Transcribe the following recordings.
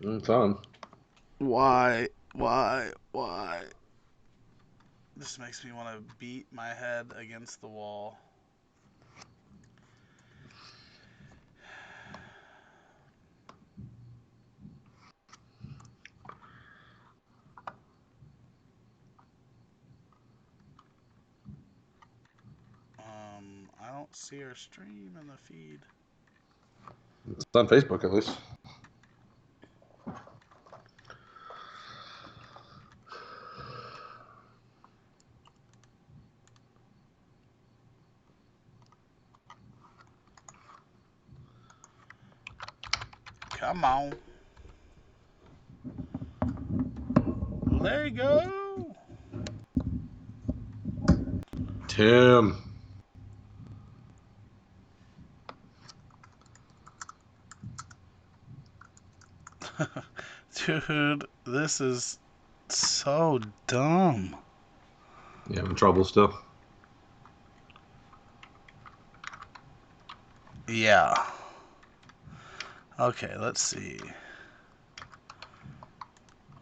It's on. Why? Why? This makes me want to beat my head against the wall. I don't see our stream in the feed. It's on Facebook at least. Come on. There you go. Tim. Dude, this is so dumb. You having trouble still? Yeah. Okay, let's see.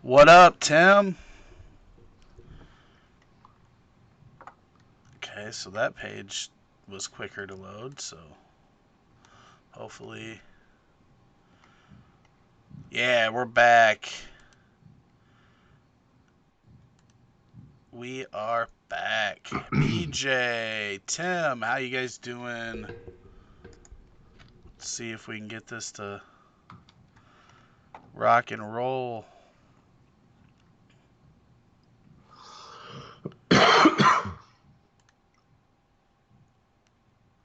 What up, Tim? Okay, so that page was quicker to load, so hopefully. Yeah, we're back. We are back. BJ, Tim, how you guys doing? Let's see if we can get this to rock and roll.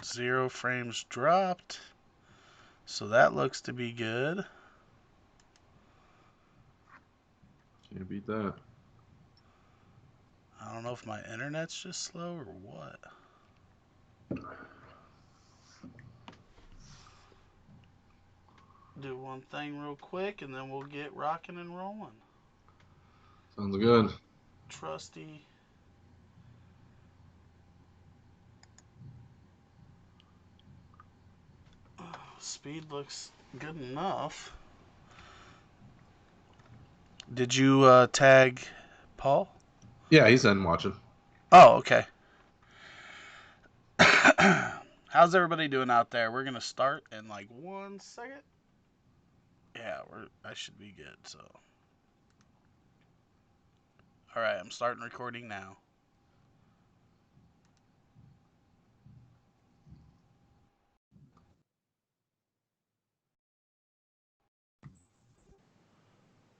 Zero frames dropped. So that looks to be good. Can't beat that. I don't know if my internet's just slow or what. Do one thing real quick and then we'll get rocking and rolling. Sounds good. Trusty. Speed looks good enough. Did you tag Paul? Yeah, he's in watching. Oh, okay. How's everybody doing out there? We're gonna start in like 1 second. Yeah, I should be good. So, all right, I'm starting recording now.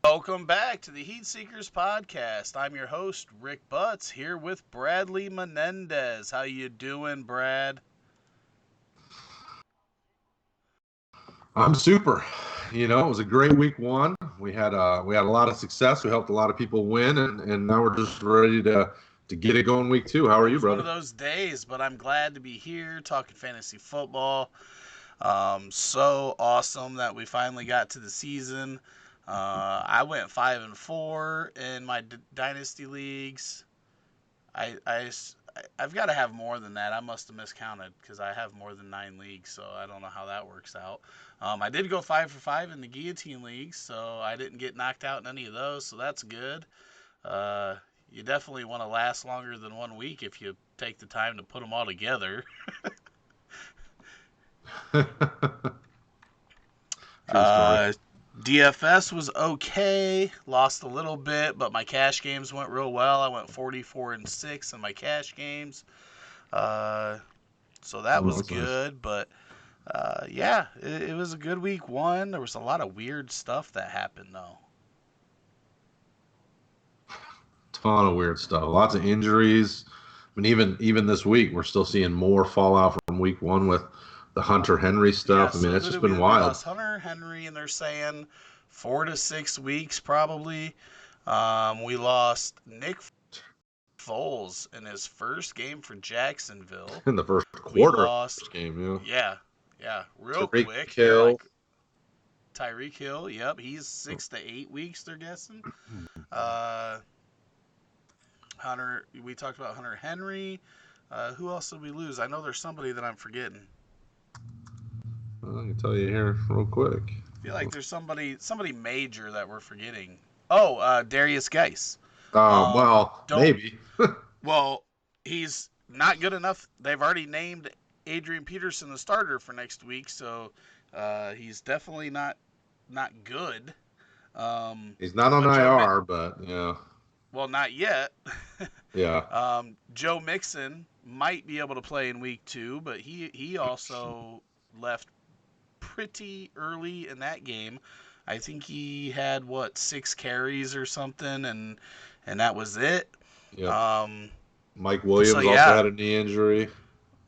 Welcome back to the Heatseekers podcast. I'm your host Rick Butts here with Bradley Menendez. How you doing, Brad? I'm super. You know, it was a great week one. We had a lot of success. We helped a lot of people win, and now we're just ready to get it going week two. How are It you, was one of brother? those days, but I'm glad to be here talking fantasy football. So awesome that we finally got to the season. I went 5-4 in my Dynasty leagues. I, I, I've got to have more than that. I must have miscounted because I have more than 9 leagues, so I don't know how that works out. I did go 5-for-5 in the guillotine leagues, so I didn't get knocked out in any of those, so that's good. Uh, you definitely want to last longer than 1 week if you take the time to put them all together. True story. Uh, DFS was okay, lost a little bit, but my cash games went real well. I went 44-6 in my cash games. Uh, So that Oh, was that's nice. good, but yeah, it was a good week one. There was a lot of weird stuff that happened though. Ton of weird stuff. Lots of injuries. I mean, even this week, we're still seeing more fallout from week one with the Hunter Henry Yeah, stuff. I mean, so it's who just did been we wild. lost? Hunter Henry, and they're saying 4 to 6 weeks probably. We lost Nick Foles in his first game for Jacksonville. In the first We quarter of the lost, first game, yeah. yeah, real Tariq quick. They're Hill. like Tyreek Hill. Yep, he's 6 to 8 weeks. They're guessing. Uh, Hunter, we talked about Hunter Henry. Who else did we lose? I know there's somebody that I'm forgetting. I can tell you here real quick. feel like there's somebody major that we're forgetting. Oh, Darius Geis. Well, Don't. maybe. Well, he's not good enough. They've already named Adrian Peterson the starter for next week, so he's definitely not good. He's not on But IR, but yeah, well, not yet. yeah. Joe Mixon might be able to play in week 2, but he also left pretty early in that game. I think he had 6 carries or something, and that was it. Yep. Um, Mike so Williams also yeah, had a knee injury.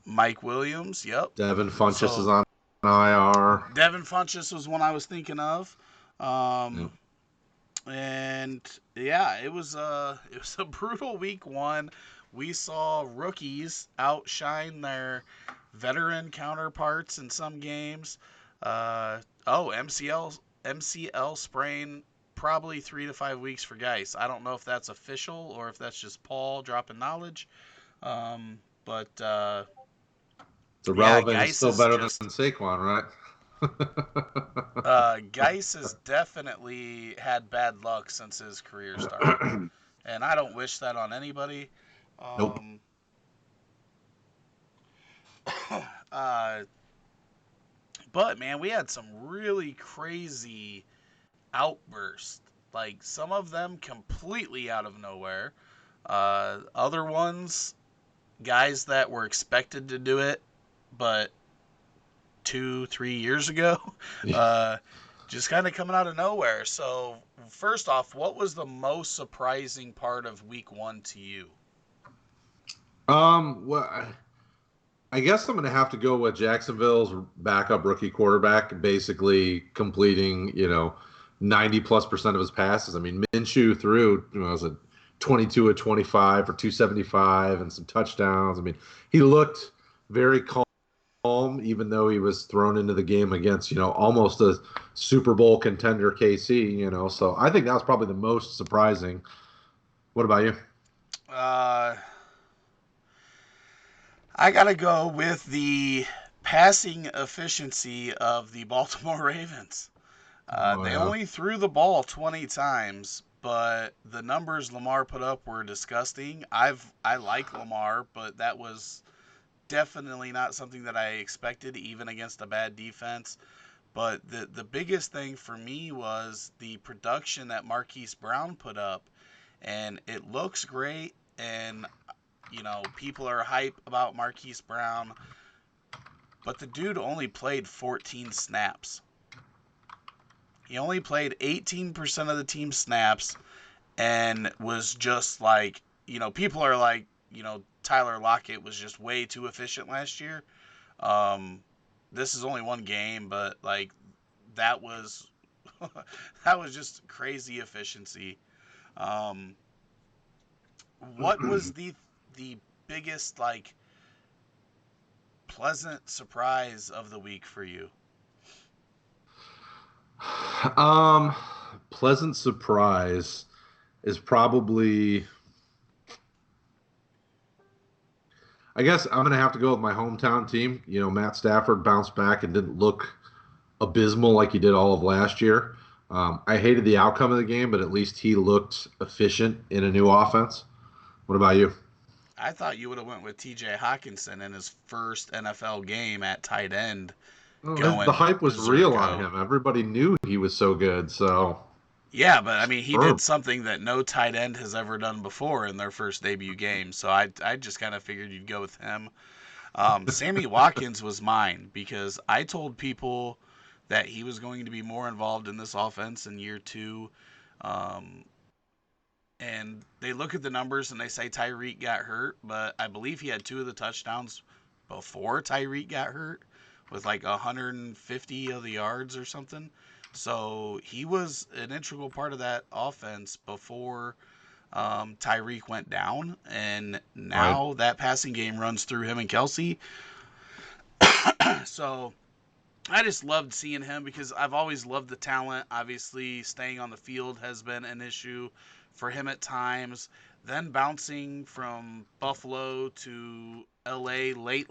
Mike Williams. Yep. Devin Funchess is So on IR. Devin Funchess was one I was thinking of. Yep. And yeah, it was a brutal week 1. We saw rookies outshine their veteran counterparts in some games. MCL sprain, probably 3 to 5 weeks for Geis. I don't know if that's official or if that's just Paul dropping knowledge. But It's yeah, irrelevant. It's Geis still is better than just Saquon, right? Geis has definitely had bad luck since his career started, and I don't wish that on anybody. Nope. Um, uh, but man, we had some really crazy outbursts. Like some of them completely out of nowhere. Other ones, guys that were expected to do it, but 2, 3 years ago, uh, just kind of coming out of nowhere. So, first off, what was the most surprising part of week 1 to you? Well, I guess I'm going to have to go with Jacksonville's backup rookie quarterback, basically completing, 90+% of his passes. I mean, Minshew threw, was it 22 of 25 for 275 and some touchdowns. I mean, he looked very calm, even though he was thrown into the game against, almost a Super Bowl contender KC. So I think that was probably the most surprising. What about you? Uh, I got to go with the passing efficiency of the Baltimore Ravens. Oh, They yeah. only threw the ball 20 times, but the numbers Lamar put up were disgusting. I like Lamar, but that was definitely not something that I expected, even against a bad defense. But the biggest thing for me was the production that Marquise Brown put up, and it looks great. And people are hype about Marquise Brown, but the dude only played 14 snaps. He only played 18% of the team snaps, and was just like, people are like, Tyler Lockett was just way too efficient last year. Um, this is only one game, but like that was that was just crazy efficiency. Um, what was the biggest like pleasant surprise of the week for you? Um, Pleasant surprise is probably, I guess I'm gonna have to go with my hometown team. Matt Stafford bounced back and didn't look abysmal like he did all of last year. I hated the outcome of the game, but at least he looked efficient in a new offense. What about you? I thought you would have went with T.J. Hawkinson in his first NFL game at tight end, Oh, the going hype was real on berserko. him. Everybody knew he was so good. So, Yeah, but I mean, he sure. did something that no tight end has ever done before in their first debut game. So I just kind of figured you'd go with him. Sammy Watkins was mine because I told people that he was going to be more involved in this offense in year 2. Um, and they look at the numbers and they say Tyreek got hurt, but I believe he had 2 of the touchdowns before Tyreek got hurt with like 150 of the yards or something. So he was an integral part of that offense before Tyreek went down, and Right. now that passing game runs through him and Kelsey. So I just loved seeing him because I've always loved the talent. Obviously, staying on the field has been an issue for him at times. Then bouncing from Buffalo to LA late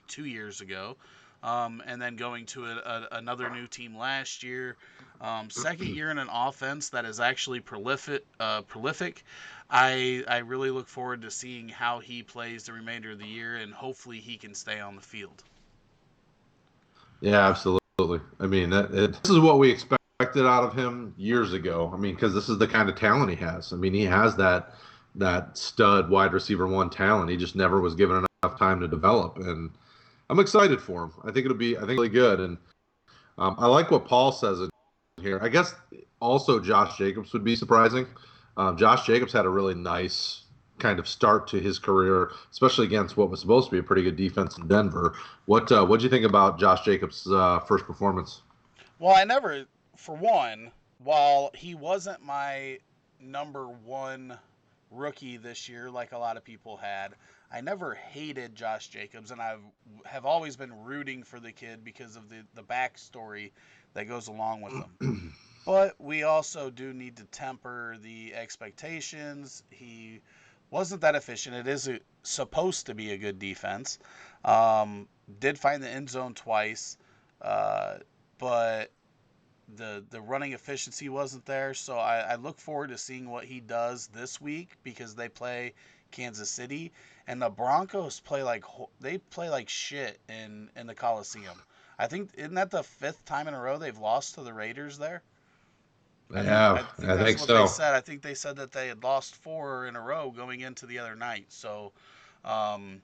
2 years ago. and then going to another new team last year. Second year in an offense that is actually prolific. I really look forward to seeing how he plays the remainder of the year, and hopefully he can stay on the field. Yeah, absolutely. I mean, this is what we expected out of him years ago. I mean, because this is the kind of talent he has. I mean, he has that stud wide receiver one talent. He just never was given enough time to develop, and I'm excited for him. I think really good, and I like what Paul says in here. I guess also Josh Jacobs would be surprising. Josh Jacobs had a really nice kind of start to his career, especially against what was supposed to be a pretty good defense in Denver. What do you think about Josh Jacobs' first performance? Well, I never, for one, while he wasn't my number one rookie this year, like a lot of people had, I never hated Josh Jacobs, and I have always been rooting for the kid because of the backstory that goes along with him. But we also do need to temper the expectations. He wasn't that efficient. It is supposed to be a good defense. Um, did find the end zone twice, uh, but the running efficiency wasn't there. So I look forward to seeing what he does this week because they play Kansas City and the Broncos play like shit in the Coliseum. I think isn't that the fifth time in a row they've lost to the Raiders there? I think I that's think what they so. said. I think they said that they had lost four in a row going into the other night. Um,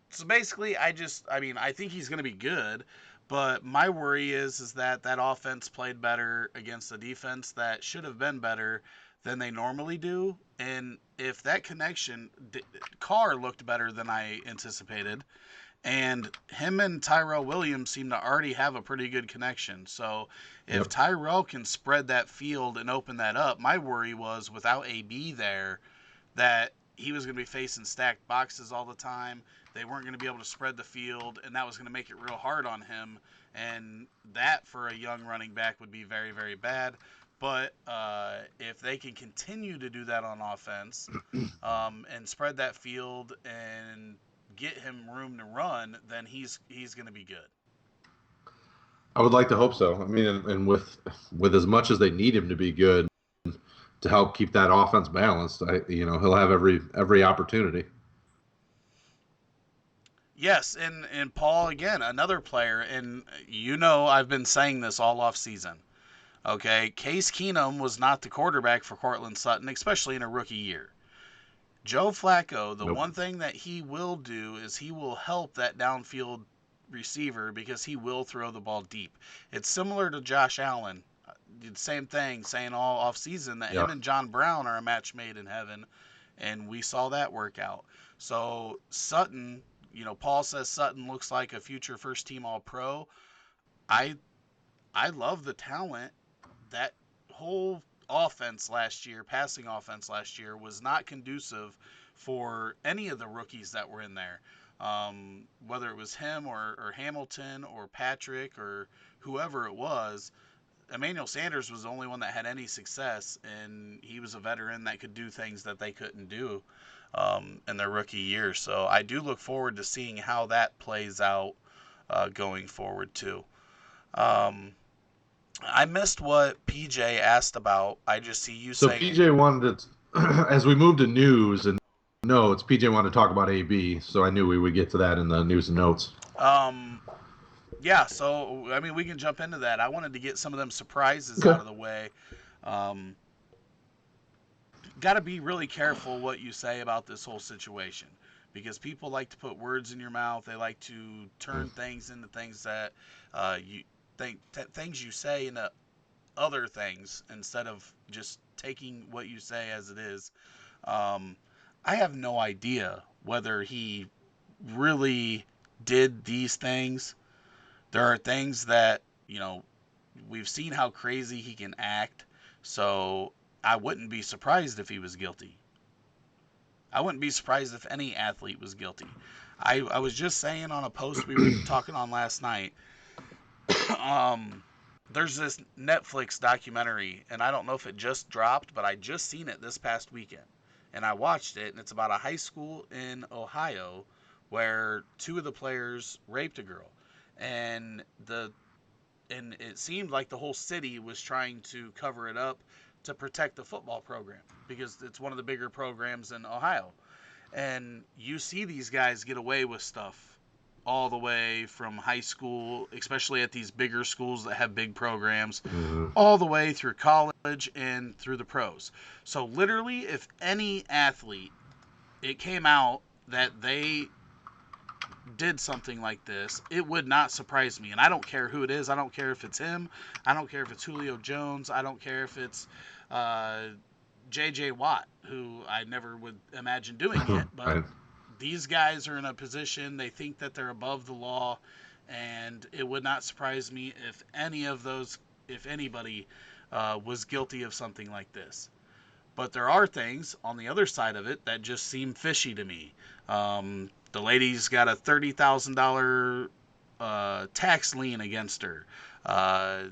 so basically, I mean, I think he's going to be good, but my worry is that that offense played better against a defense that should have been better than they normally do. And if that connection, Carr looked better than I anticipated, and him and Tyrell Williams seem to already have a pretty good connection. So if Yep. Tyrell can spread that field and open that up, my worry was without AB there that he was going to be facing stacked boxes all the time. They weren't going to be able to spread the field, and that was going to make it real hard on him. And that for a young running back would be very, very bad. But if they can continue to do that on offense and spread that field and get him room to run, then he's going to be good. I would like to hope so. I mean, and with as much as they need him to be good to help keep that offense balanced, he'll have every opportunity. Yes, and Paul again, another player, and I've been saying this all off season. Okay, Case Keenum was not the quarterback for Cortland Sutton, especially in a rookie year. Joe Flacco, the Nope. one thing that he will do is he will help that downfield receiver because he will throw the ball deep. It's similar to Josh Allen. Did the same thing, saying all off season that him Yeah. and John Brown are a match made in heaven, and we saw that work out. So Sutton, Paul says Sutton looks like a future first team All Pro. I I love the talent. That whole offense last year, passing offense last year, was not conducive for any of the rookies that were in there. Whether it was him or Hamilton or Patrick or whoever it was, Emmanuel Sanders was the only one that had any success, and he was a veteran that could do things that they couldn't do in their rookie year. So I do look forward to seeing how that plays out going forward too. Um, I missed what PJ asked about. I just see you So saying, PJ wanted to, as we move to news and notes, PJ wanted to talk about AB, so I knew we would get to that in the news and notes. um, yeah. So I mean, we can jump into that. I wanted to get some of them surprises out Okay. of the way. Um, Got to be really careful what you say about this whole situation because people like to put words in your mouth. They like to turn things into things that you things you say into other things instead of just taking what you say as it is. Um, I have no idea whether he really did these things. There are things that, we've seen how crazy he can act. So I wouldn't be surprised if he was guilty. I wouldn't be surprised if any athlete was guilty. I was just saying on a post we were talking on last night. um, there's this Netflix documentary, and I don't know if it just dropped, but I just seen it this past weekend, and I watched it, and it's about a high school in Ohio where two of the players raped a girl, and it seemed like the whole city was trying to cover it up to protect the football program because it's one of the bigger programs in Ohio. And you see these guys get away with stuff all the way from high school, especially at these bigger schools that have big programs, Mhm. all the way through college and through the pros. So literally, if any athlete, it came out that they did something like this, it would not surprise me. And I don't care who it is. I don't care if it's him. I don't care if it's Julio Jones. I don't care if it's uh, J.J. Watt, who I never would imagine doing it. But I, these guys are in a position, they think that they're above the law. And it would not surprise me if any of those, if anybody was guilty of something like this. But there are things on the other side of it that just seem fishy to me. The lady's got a $30,000 tax lien against her. Uh,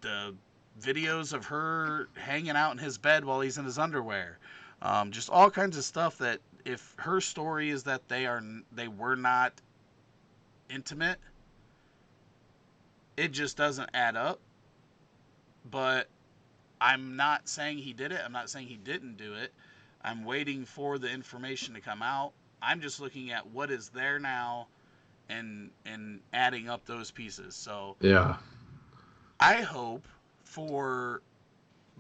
the videos of her hanging out in his bed while he's in his underwear. Just all kinds of stuff that if her story is that they were not intimate, it just doesn't add up. But I'm not saying he did it. I'm not saying he didn't do it. I'm waiting for the information to come out. I'm just looking at what is there now and adding up those pieces. So yeah, I hope for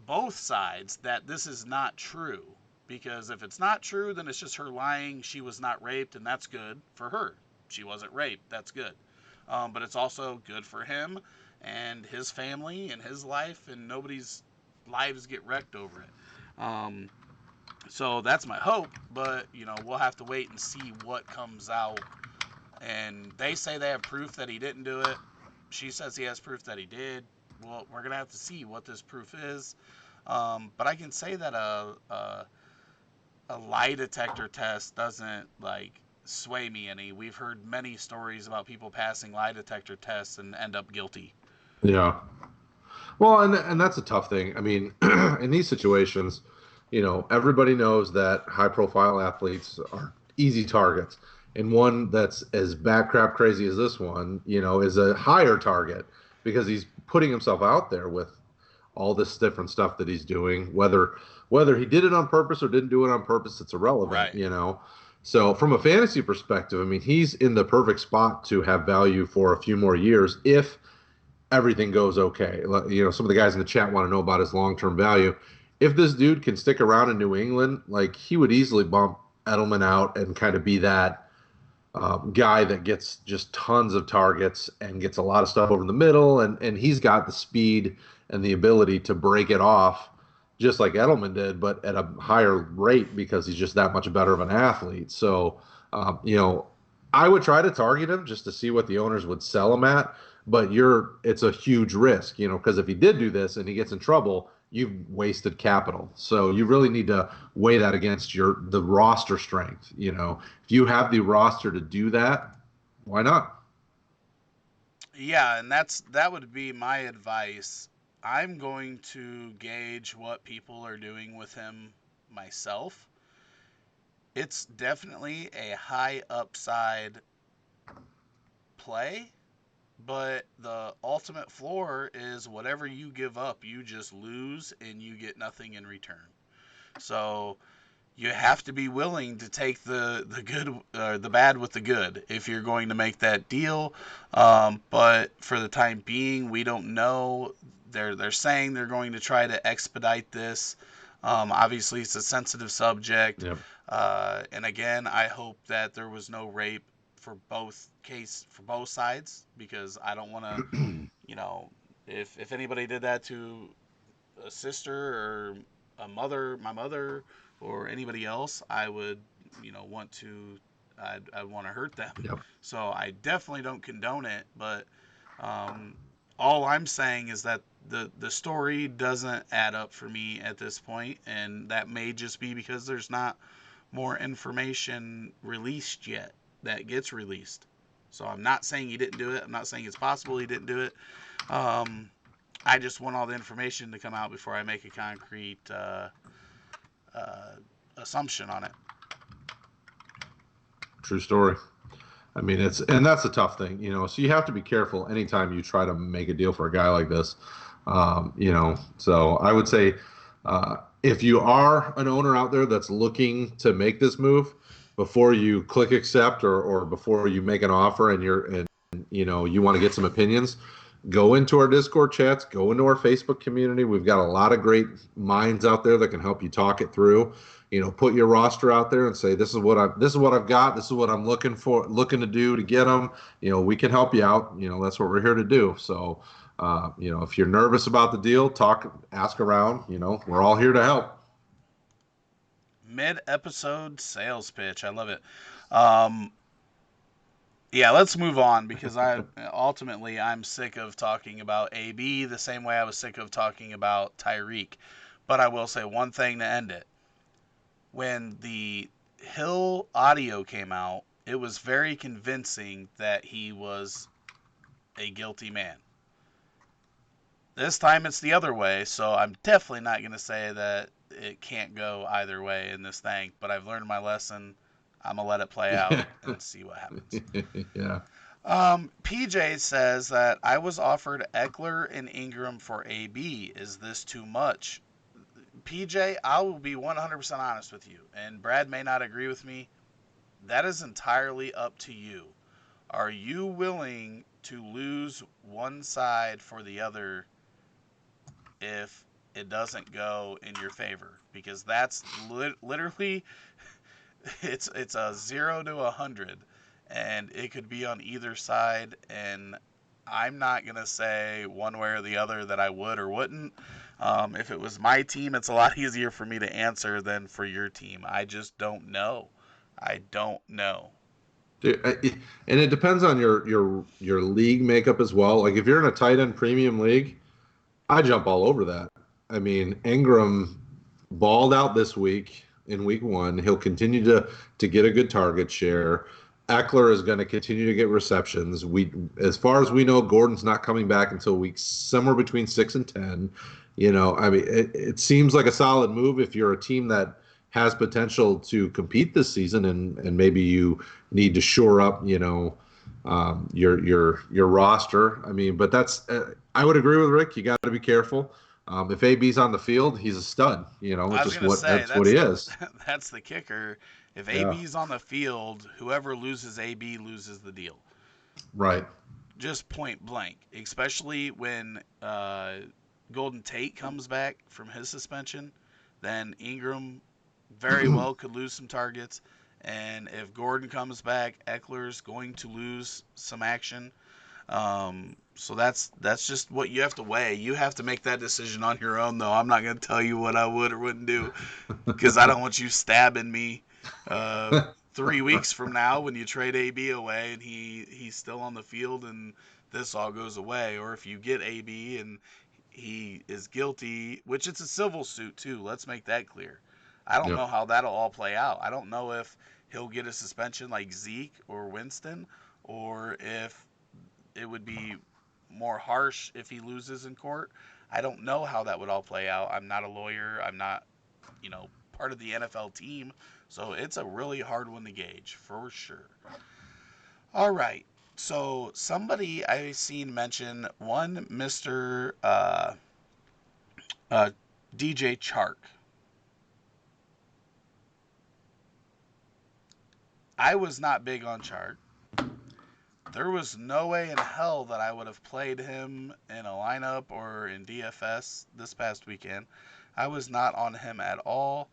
both sides that this is not true. Because if it's not true, then it's just her lying. She was not raped, and that's good for her. She wasn't raped. That's good. But it's also good for him and his family and his life, and nobody's lives get wrecked over it. So that's my hope, but we'll have to wait and see what comes out. And they say they have proof that he didn't do it. She says he has proof that he did. Well, we're gonna have to see what this proof is. But I can say that a lie detector test doesn't sway me any. We've heard many stories about people passing lie detector tests and end up guilty. yeah. Well, and that's a tough thing. I mean, in these situations, everybody knows that high profile athletes are easy targets. And one that's as bat crap crazy as this one, is a higher target because he's putting himself out there with all this different stuff that he's doing. Whether he did it on purpose or didn't do it on purpose, it's irrelevant, Right. So from a fantasy perspective, I mean, he's in the perfect spot to have value for a few more years if everything goes okay. Some of the guys in the chat want to know about his long-term value. If this dude can stick around in New England, like he would easily bump Edelman out and kind of be that guy that gets just tons of targets and gets a lot of stuff over the middle, and he's got the speed and the ability to break it off just like Edelman did, but at a higher rate because he's just that much better of an athlete. So, I would try to target him just to see what the owners would sell him at. But it's a huge risk, because if he did do this and he gets in trouble, you've wasted capital. So you really need to weigh that against the roster strength. If you have the roster to do that, why not? Yeah, and that would be my advice. I'm going to gauge what people are doing with him myself. It's definitely a high upside play, but the ultimate floor is whatever you give up, you just lose and you get nothing in return. So you have to be willing to take the good the bad with the good if you're going to make that deal. But for the time being, we don't know. They're saying they're going to try to expedite this. Obviously, it's a sensitive subject. Yep. And again, I hope that there was no rape for both sides because I don't want to, you know, if anybody did that to a sister or my mother, or anybody else, I would, want to, I'd want to hurt them. Yep. So I definitely don't condone it, but um, all I'm saying is that the story doesn't add up for me at this point, and that may just be because there's not more information released yet that gets released. So I'm not saying he didn't do it. I'm not saying it's possible he didn't do it. Um, I just want all the information to come out before I make a concrete uh, assumption on it. True story. I mean, and that's a tough thing, So you have to be careful anytime you try to make a deal for a guy like this, So I would say, if you are an owner out there that's looking to make this move, before you click accept or before you make an offer you want to get some opinions, go into our Discord chats, go into our Facebook community. We've got a lot of great minds out there that can help you talk it through. Put your roster out there and say, this is what I've got. This is what I'm looking to do to get them. We can help you out. That's what we're here to do. So, if you're nervous about the deal, ask around. We're all here to help. Mid-episode sales pitch. I love it. Yeah, let's move on because I'm sick of talking about AB the same way I was sick of talking about Tyreek. But I will say one thing to end it. When the Hill audio came out, it was very convincing that he was a guilty man. This time it's the other way, so I'm definitely not going to say that it can't go either way in this thing, but I've learned my lesson. I'm going to let it play out and see what happens. Yeah. PJ says that I was offered Eckler and Ingram for AB. Is this too much? PJ, I will be 100% honest with you, and Brad may not agree with me. That is entirely up to you. Are you willing to lose one side for the other if it doesn't go in your favor? Because that's literally it's a 0 to 100, and it could be on either side, and I'm not going to say one way or the other that I would or wouldn't. If it was my team, it's a lot easier for me to answer than for your team. I just don't know. I don't know. Dude, and it depends on your league makeup as well. Like if you're in a tight end premium league, I jump all over that. I mean, Ingram balled out this week in week 1. He'll continue to get a good target share. Eckler is going to continue to get receptions. As far as we know, Gordon's not coming back until week somewhere between 6 and 10. I mean, it seems like a solid move if you're a team that has potential to compete this season, and maybe you need to shore up, your roster. I mean, but I would agree with Rick. You got to be careful. If AB's on the field, he's a stud. That's what he is. That's the kicker. If Yeah. AB's on the field, whoever loses AB loses the deal. Right. Just point blank, especially when Golden Tate comes back from his suspension, then Ingram very well could lose some targets. And if Gordon comes back, Eckler's going to lose some action. So that's just what you have to weigh. You have to make that decision on your own, though. I'm not going to tell you what I would or wouldn't do because I don't want you stabbing me 3 weeks from now when you trade AB away and he's still on the field and this all goes away. Or if you get AB and he is guilty, which it's a civil suit too. Let's make that clear. I don't know how that'll all play out. I don't know if he'll get a suspension like Zeke or Winston, or if it would be more harsh if he loses in court. I don't know how that would all play out. I'm not a lawyer. I'm not, part of the NFL team. So it's a really hard one to gauge for sure. All right. So somebody I've seen mention one Mr. DJ Chark. I was not big on Chark. There was no way in hell that I would have played him in a lineup or in DFS this past weekend. I was not on him at all.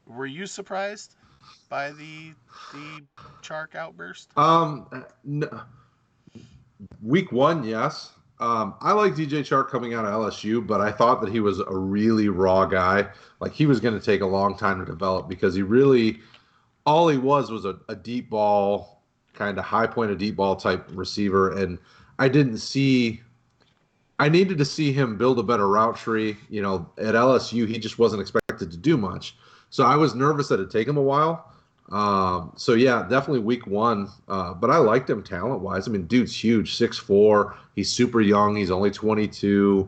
Were you surprised by the Chark outburst? No. Week 1, yes. I like DJ Chark coming out of LSU, but I thought that he was a really raw guy. Like he was going to take a long time to develop because all he was a deep ball, kind of high point of deep ball type receiver. And I needed to see him build a better route tree. At LSU, he just wasn't expected to do much. So I was nervous that it'd take him a while. So yeah, definitely week 1. But I liked him talent wise. I mean, dude's huge, 6'4". He's super young. He's only 22.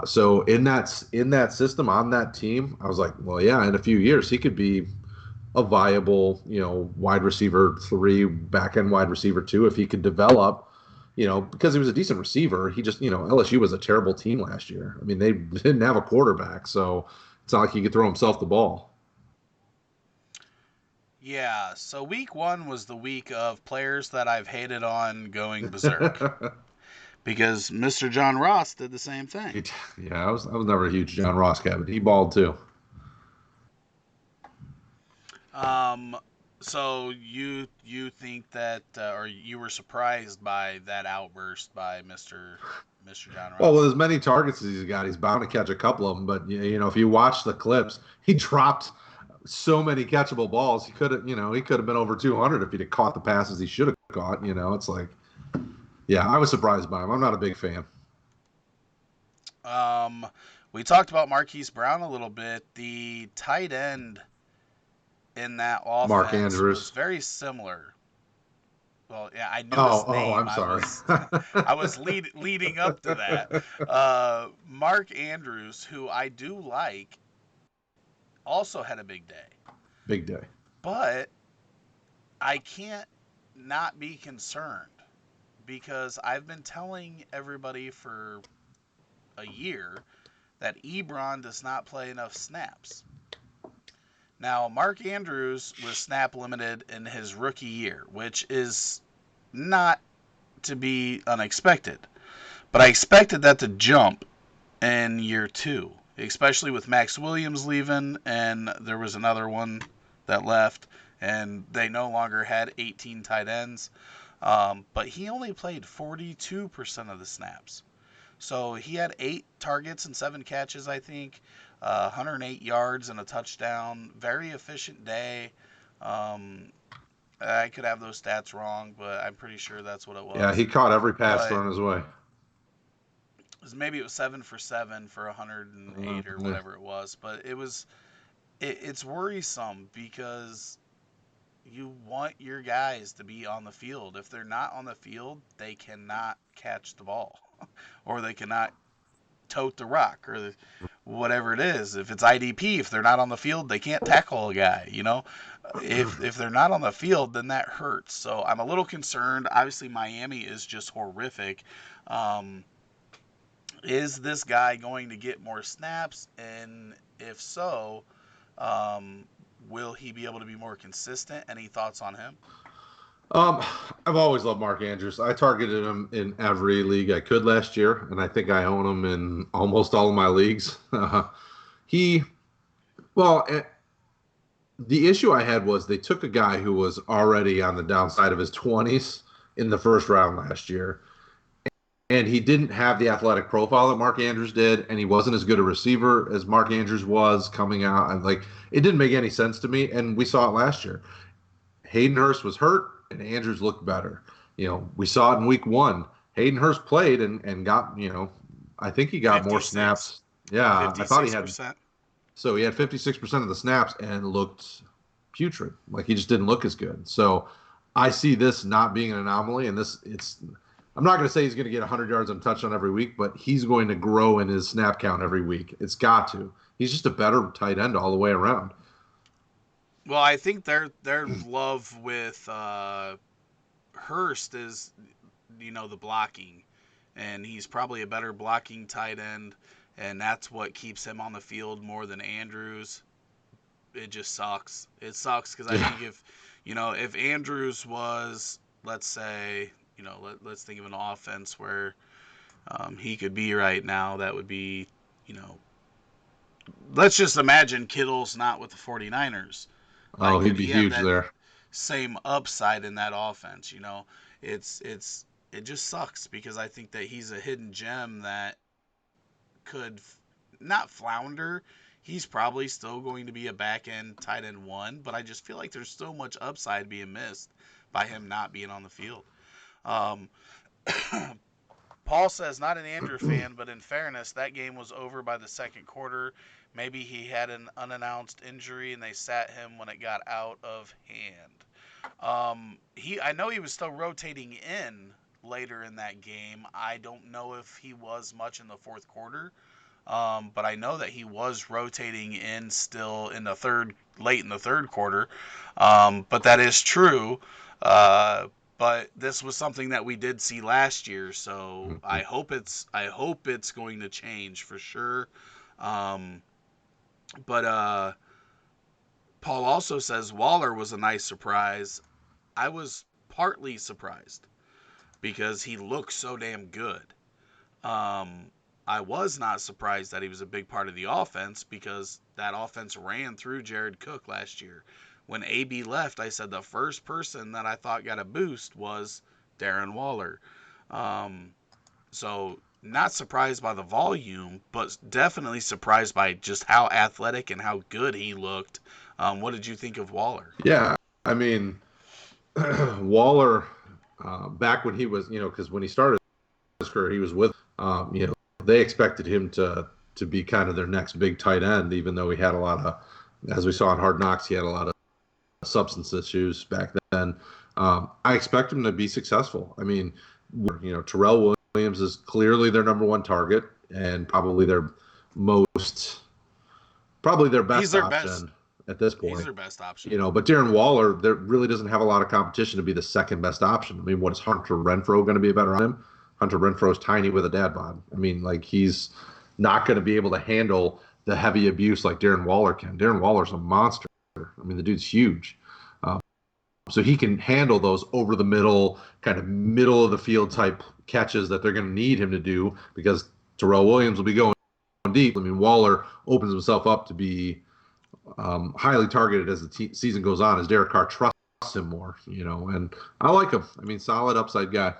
So in that system on that team, I was like, well, yeah, in a few years he could be a viable, wide receiver 3, back end wide receiver 2 if he could develop. Because he was a decent receiver. He just, LSU was a terrible team last year. I mean, they didn't have a quarterback, so it's not like he could throw himself the ball. Yeah, so week 1 was the week of players that I've hated on going berserk because Mr. John Ross did the same thing. Yeah, I was never a huge John Ross guy, but he balled too. Um, so you think that, or you were surprised by that outburst by Mr. John Well, with Ross? as many targets as he's got, he's bound to catch a couple of them. But if you watch the clips, he dropped so many catchable balls. He could have been over 200 if he'd have caught the passes he should have caught. It's like, yeah, I was surprised by him. I'm not a big fan. Um, we talked about Marquise Brown a little bit. The tight end in that Mark offense was Andrews. very similar. Well, yeah, I knew his Oh, name. I'm I sorry. was I was leading up to that. Mark Andrews, who I do like, also had a big day. Big day. But I can't not be concerned because I've been telling everybody for a year that Ebron does not play enough snaps. Now, Mark Andrews was snap limited in his rookie year, which is not to be unexpected. But I expected that to jump in year 2, especially with Max Williams leaving, and there was another one that left, and they no longer had 18 tight ends. But he only played 42% of the snaps. So he had 8 targets and 7 catches, I think, 108 yards and a touchdown. Very efficient day. Um, I could have those stats wrong, but I'm pretty sure that's what it Yeah, was. he caught every pass But thrown his way. maybe it was 7 for 7 for 108 or Yeah. whatever it was. But it's worrisome because you want your guys to be on the field. If they're not on the field, they cannot catch the ball or they cannot tote the rock or whatever it is. If it's IDP, if they're not on the field, they can't tackle a guy. If they're not on the field, then that hurts. So I'm a little concerned. Obviously, Miami is just horrific. Um, is this guy going to get more snaps? And if so, um, will he be able to be more consistent? Any thoughts on him? Um, I've always loved Mark Andrews. I targeted him in every league I could last year, and I think I own him in almost all of my leagues. He, well, the issue I had was they took a guy who was already on the downside of his 20s in the first round last year, and he didn't have the athletic profile that Mark Andrews did, and he wasn't as good a receiver as Mark Andrews was coming out. And like, it didn't make any sense to me, and we saw it last year. Hayden Hurst was hurt, and Andrews looked better. We saw it in week 1. Hayden Hurst played and got, I think he got more 56. snaps. Yeah, I thought he had. 56%. So he had 56% of the snaps and looked putrid. Like he just didn't look as good. So I see this not being an anomaly, and I'm not going to say he's going to get 100 yards and touchdown every week, but he's going to grow in his snap count every week. It's got to. He's just a better tight end all the way around. Well, I think their love with Hurst is, the blocking, and he's probably a better blocking tight end, and that's what keeps him on the field more than Andrews. It just sucks. It sucks because I Yeah. think if Andrews was, let's say, let's think of an offense where he could be right now, that would be, you know, let's just imagine Kittle's not with the 49ers. Oh, Like, he'd could be he have huge that there. same upside in that offense? It just sucks because I think that he's a hidden gem that could not flounder. He's probably still going to be a back end tight end 1, but I just feel like there's so much upside being missed by him not being on the field. Um, Paul says, not an Andrew fan, but in fairness, that game was over by the second quarter. Maybe he had an unannounced injury and they sat him when it got out of hand. I know he was still rotating in later in that game. I don't know if he was much in the fourth quarter. But I know that he was rotating in still in the late in the third quarter. But that is true. But this was something that we did see last year, so Mhm. I hope it's going to change for sure. Um, but Paul also says Waller was a nice surprise. I was partly surprised because he looked so damn good. Um, I was not surprised that he was a big part of the offense because that offense ran through Jared Cook last year. When AB left, I said the first person that I thought got a boost was Darren Waller. Um, so not surprised by the volume, but definitely surprised by just how athletic and how good he looked. What did you think of Waller? Yeah, I mean, Waller, back when he was, because when he started his career, he was with, they expected him to be kind of their next big tight end, even though he had a lot of, as we saw in Hard Knocks, he had a lot of substance issues back then. I expect him to be successful. I mean, Terrell Williams is clearly their number one target and most, probably their He's best their best. option at this He's point. their best option. But Darren Waller, there really doesn't have a lot of competition to be the second best option. I mean, what is Hunter Renfro going to be a better on him? Hunter Renfro's tiny with a dad bod. I mean, like he's not going to be able to handle the heavy abuse like Darren Waller can. Darren Waller's a monster. I mean, the dude's huge. Um, so he can handle those over the middle, kind of middle of the field type catches that they're going to need him to do because Terrell Williams will be going deep. I mean, Waller opens himself up to be highly targeted as the season goes on, as Derek Carr trusts him more, and I like him. I mean, solid upside guy.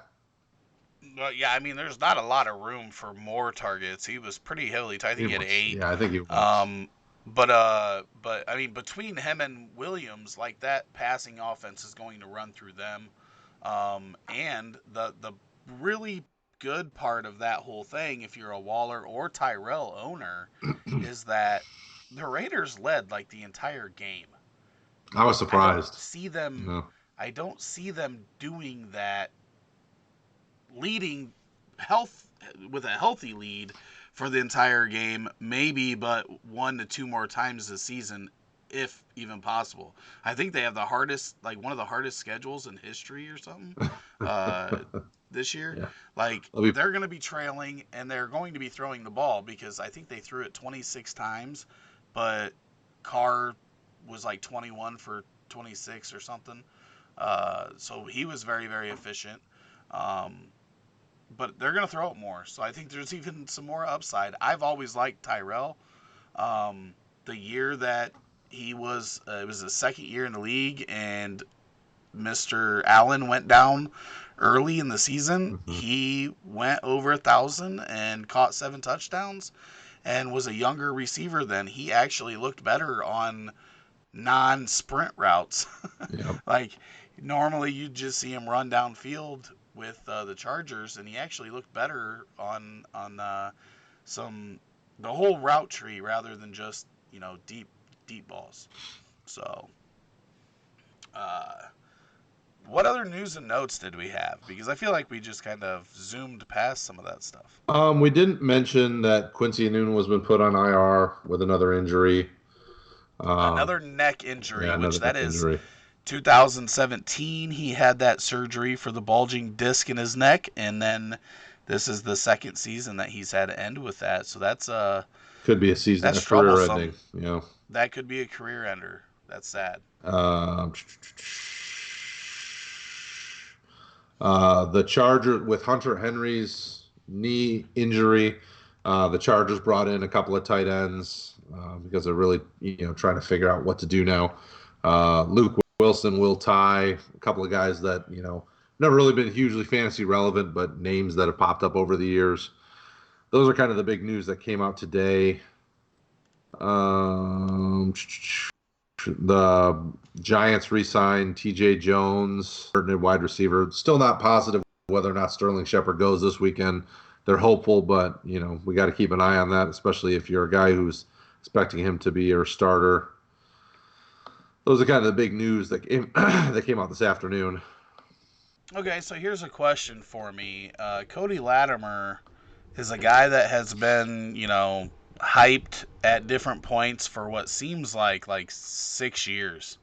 Yeah, I mean, there's not a lot of room for more targets. He was pretty heavily. I think He he had was, 8. yeah, I think he was. Um, but I mean, between him and Williams, like that passing offense is going to run through them. And the really good part of that whole thing, if you're a Waller or Tyrell owner, is that the Raiders led like the entire game. I was I don't surprised. see them. No. I don't see them doing that, leading health with a healthy lead for the entire game, maybe, but 1 to 2 more times this season, if even possible. I think they have the hardest, like one of the hardest schedules in history or something, uh, this year. Yeah. Like Let me. they're going to be trailing and they're going to be throwing the ball because I think they threw it 26 times, but Carr was like 21 for 26 or something. So he was very, very efficient. Um, but they're going to throw it more. So I think there's even some more upside. I've always liked Tyrell. The year that it was his second year in the league, and Mr. Allen went down early in the season. Mhm. He went over 1,000 and caught 7 touchdowns, and was a younger receiver then. He actually looked better on non-sprint routes. Yeah. Like normally you just see him run downfield with the Chargers, and he actually looked better on some the whole route tree rather than just deep balls. So, uh, what other news and notes did we have? Because I feel like we just kind of zoomed past some of that stuff. We didn't mention that Quincy Noon was been put on IR with another injury. Another neck injury, Yeah, which another that neck is injury. 2017. He had that surgery for the bulging disc in his neck, and then this is the second season that he's had to end with that. So Could be a season, that's a career ending. troublesome. That could be a career ender. That's sad. Um, the Charger with Hunter Henry's knee injury. The Chargers brought in a couple of tight ends because they're really trying to figure out what to do now. Luke Wilson, Will Tye, a couple of guys that never really been hugely fantasy relevant, but names that have popped up over the years. Those are kind of the big news that came out today. Um, the Giants re-signed T.J. Jones, wide receiver. Still not positive whether or not Sterling Shepard goes this weekend. They're hopeful, but we got to keep an eye on that, especially if you're a guy who's expecting him to be your starter. Those are kind of the big news that came out this afternoon. Okay, so here's a question for me. Cody Latimer is a guy that has been, hyped at different points for what seems like 6 years.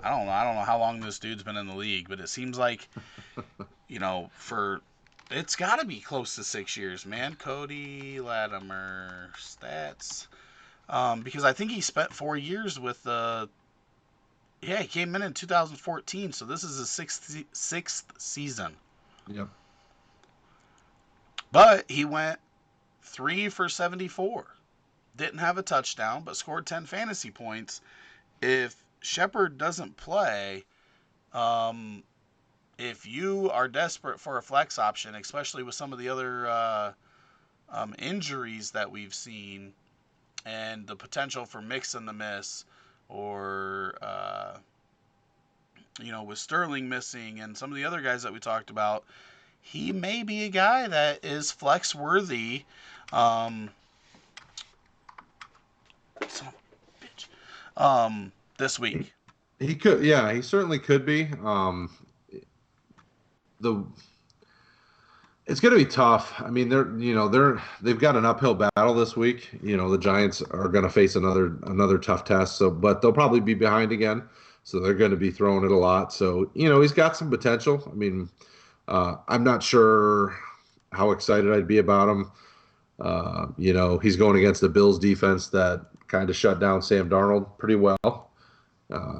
I don't know how long this dude's been in the league, but it seems like, for it's got to be close to 6 years, man. Cody Latimer stats, because I think he spent 4 years with the. Yeah, he came in 2014, so this is his sixth season. Yep. But he went 3 for 74. Didn't have a touchdown, but scored 10 fantasy points. If Shepard doesn't play, um, if you are desperate for a flex option, especially with some of the other injuries that we've seen and the potential for mix and the miss, or with Sterling missing and some of the other guys that we talked about, he may be a guy that is flex worthy. Um, son of a bitch. This week. He could, yeah, he certainly could be. The It's going to be tough. I mean, they've got an uphill battle this week. The Giants are going to face another tough test. So, but they'll probably be behind again. So they're going to be throwing it a lot. So, he's got some potential. I mean, I'm not sure how excited I'd be about him. He's going against the Bills defense that kind of shut down Sam Darnold pretty well.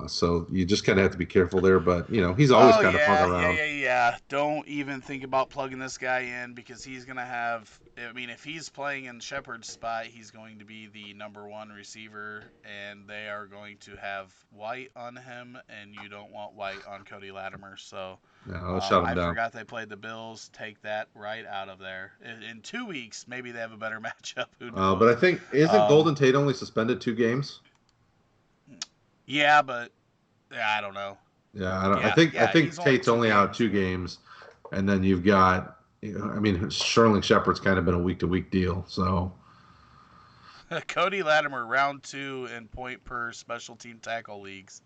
So you just kind of have to be careful there. But, he's always Oh kind of hung yeah, yeah, around. yeah, yeah. Don't even think about plugging this guy in because he's gonna have. I mean, if he's playing in Shepard's spot, he's going to be the number one receiver, and they are going to have White on him, and you don't want White on Cody Latimer. So No, shut him I down. forgot they played the Bills. Take that right out of there. In 2 weeks, maybe they have a better matchup. Who But I knows? think isn't Um, Golden Tate only suspended 2 games? yeah, but I don't know. Yeah, Yeah, I yeah, think he's only Tate's two only out games. 2 games, and then you've got, I mean, Sterling Shepard's kind of been a week to week deal. So Cody Latimer, round 2 in point per special team tackle leagues.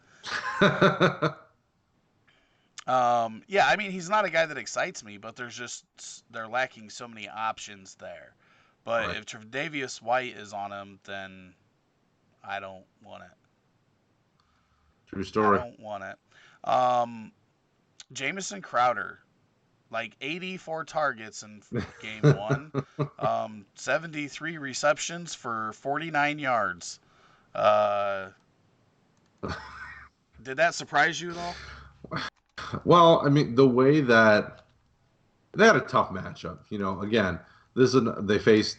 Yeah, I mean he's not a guy that excites me, but they're lacking so many options there. But right, if Tre'Davious White is on him, then I don't want it. true I story. don't want it. Um, Jamison Crowder, like 84 targets in game one, 73 receptions for 49 yards. Uh, did that surprise you at all? Well, I mean, the way that they had a tough matchup. Again, they faced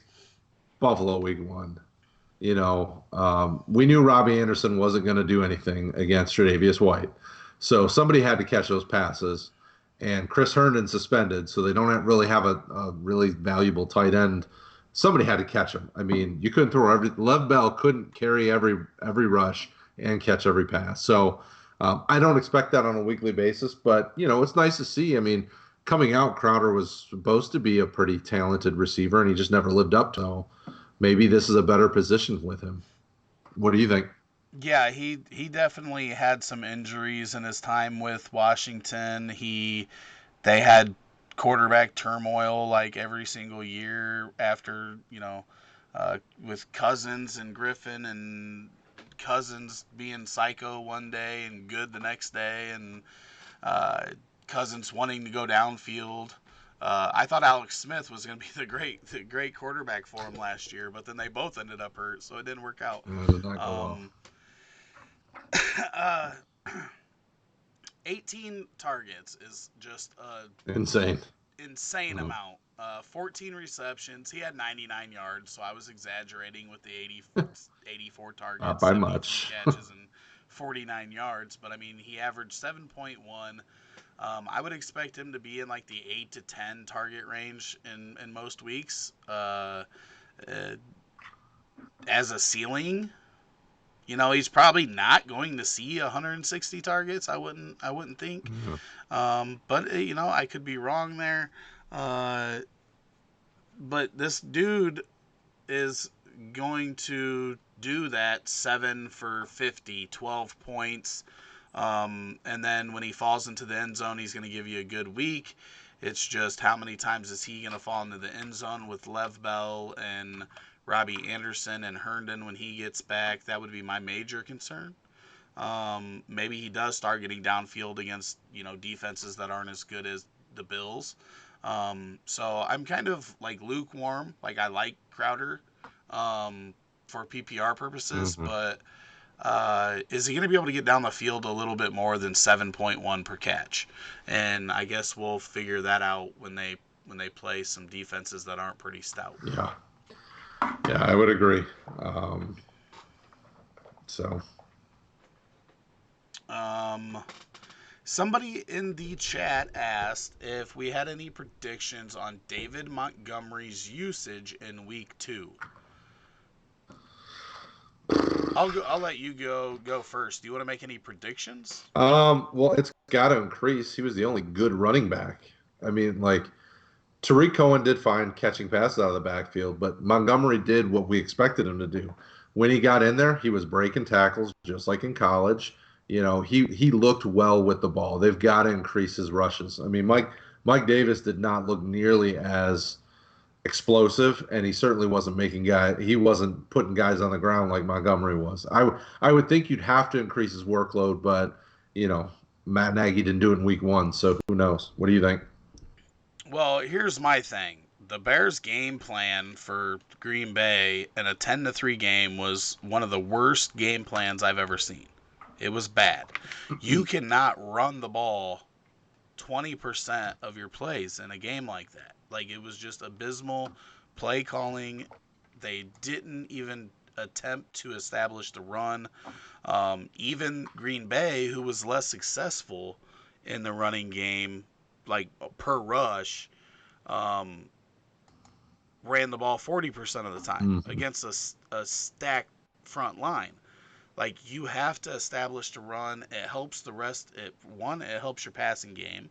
Buffalo week 1. We knew Robbie Anderson wasn't going to do anything against Tre'Davious White, so somebody had to catch those passes. And Chris Herndon suspended, so they don't really have a really valuable tight end. Somebody had to catch him. I mean, you couldn't throw Lev Bell couldn't carry every rush and catch every pass. So I don't expect that on a weekly basis, but it's nice to see. I mean, coming out, Crowder was supposed to be a pretty talented receiver, and he just never lived up to. So maybe this is a better position with him. What do you think? Yeah, he definitely had some injuries in his time with Washington. They had quarterback turmoil like every single year after, with Cousins and Griffin, and Cousins being psycho one day and good the next day, and uh, Cousins wanting to go downfield. I thought Alex Smith was going to be the great quarterback for him last year, but then they both ended up hurt, so it didn't work out. Did not go well. Um, uh, 18 targets is just a Insane. insane Mm, amount. 14 receptions. He had 99 yards, so I was exaggerating with the 84 not targets, by 72 much. catches, and 49 yards. But I mean, he averaged 7.1. I would expect him to be in like the 8 to 10 target range in most weeks. Uh, as a ceiling, he's probably not going to see 160 targets. I wouldn't think. Yeah. But I could be wrong there. Uh, but this dude is going to do that 7 for 50, 12 points. And then when he falls into the end zone, he's going to give you a good week. It's just how many times is he going to fall into the end zone with Lev Bell and Robbie Anderson and Herndon when he gets back? That would be my major concern. Maybe he does start getting downfield against, defenses that aren't as good as the Bills. So I'm kind of like lukewarm. Like I like Crowder for PPR purposes, Mm-hmm. but is he going to be able to get down the field a little bit more than 7.1 per catch? And I guess we'll figure that out when they play some defenses that aren't pretty stout. Yeah, yeah, I would agree. Um, so Um, Somebody in the chat asked if we had any predictions on David Montgomery's usage in week 2. I'll let you go first. Do you want to make any predictions? well, it's got to increase. He was the only good running back. I mean, like Tariq Cohen did fine catching passes out of the backfield, but Montgomery did what we expected him to do. When he got in there, he was breaking tackles just like in college. He looked well with the ball. They've got to increase his rushes. I mean, Mike Davis did not look nearly as explosive, and he certainly wasn't he wasn't putting guys on the ground like Montgomery was. I would think you'd have to increase his workload, but Matt Nagy didn't do it in week 1, so who knows? What do you think? Well, here's my thing. The Bears' game plan for Green Bay in a 10-3 game was one of the worst game plans I've ever seen. It was bad. You cannot run the ball 20% of your plays in a game like that. Like, it was just abysmal play calling. They didn't even attempt to establish the run. Even Green Bay, who was less successful in the running game, like per rush, um, ran the ball 40% of the time Mm-hmm. against a stacked front line. Like, you have to establish the run. It helps the rest. One, it helps your passing game.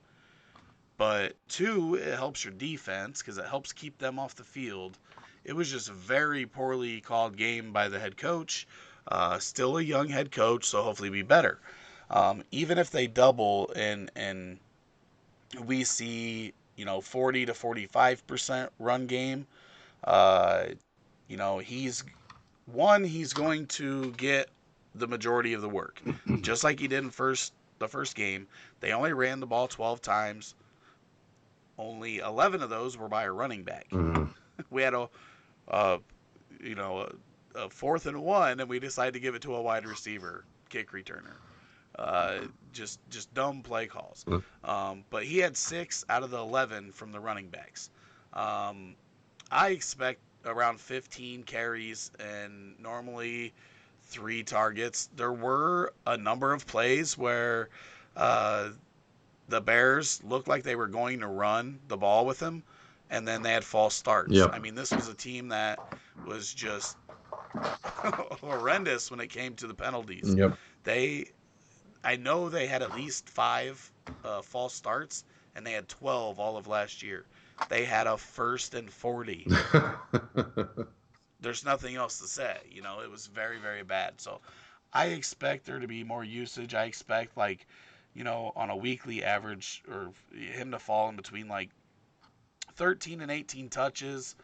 But two, it helps your defense because it helps keep them off the field. It was just a very poorly called game by the head coach. Still a young head coach, so hopefully be better. Even if they double and we see 40 to 45% run game, uh, he's going to get the majority of the work, just like he did in the first game. They only ran the ball 12 times. Only 11 of those were by a running back. Mm-hmm. We had a you know, a 4th and 1, and we decided to give it to a wide receiver, kick returner. Just dumb play calls. But he had 6 out of the 11 from the running backs. Um, I expect around 15 carries and normally 3 targets. There were a number of plays where uh, the Bears looked like they were going to run the ball with him, and then they had false starts. Yep. I mean, this was a team that was just horrendous when it came to the penalties. Yep. They, I know they had at least 5 false starts, and they had 12 all of last year. They had a 1st and 40. There's nothing else to say. It was very, very bad. So I expect there to be more usage. I expect, like, on a weekly average, or him to fall in between like 13 and 18 touches.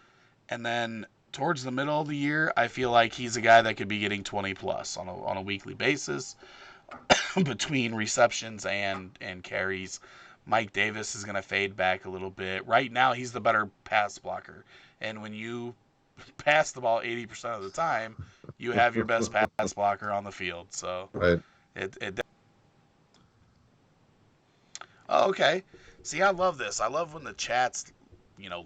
And then towards the middle of the year, I feel like he's a guy that could be getting 20 plus on a weekly basis between receptions and carries. Mike Davis is going to fade back a little bit. Right now, he's the better pass blocker. And when you pass the ball 80% of the time, you have your best pass blocker on the field. So Right. it Oh, okay. See, I love this. I love when the chat's,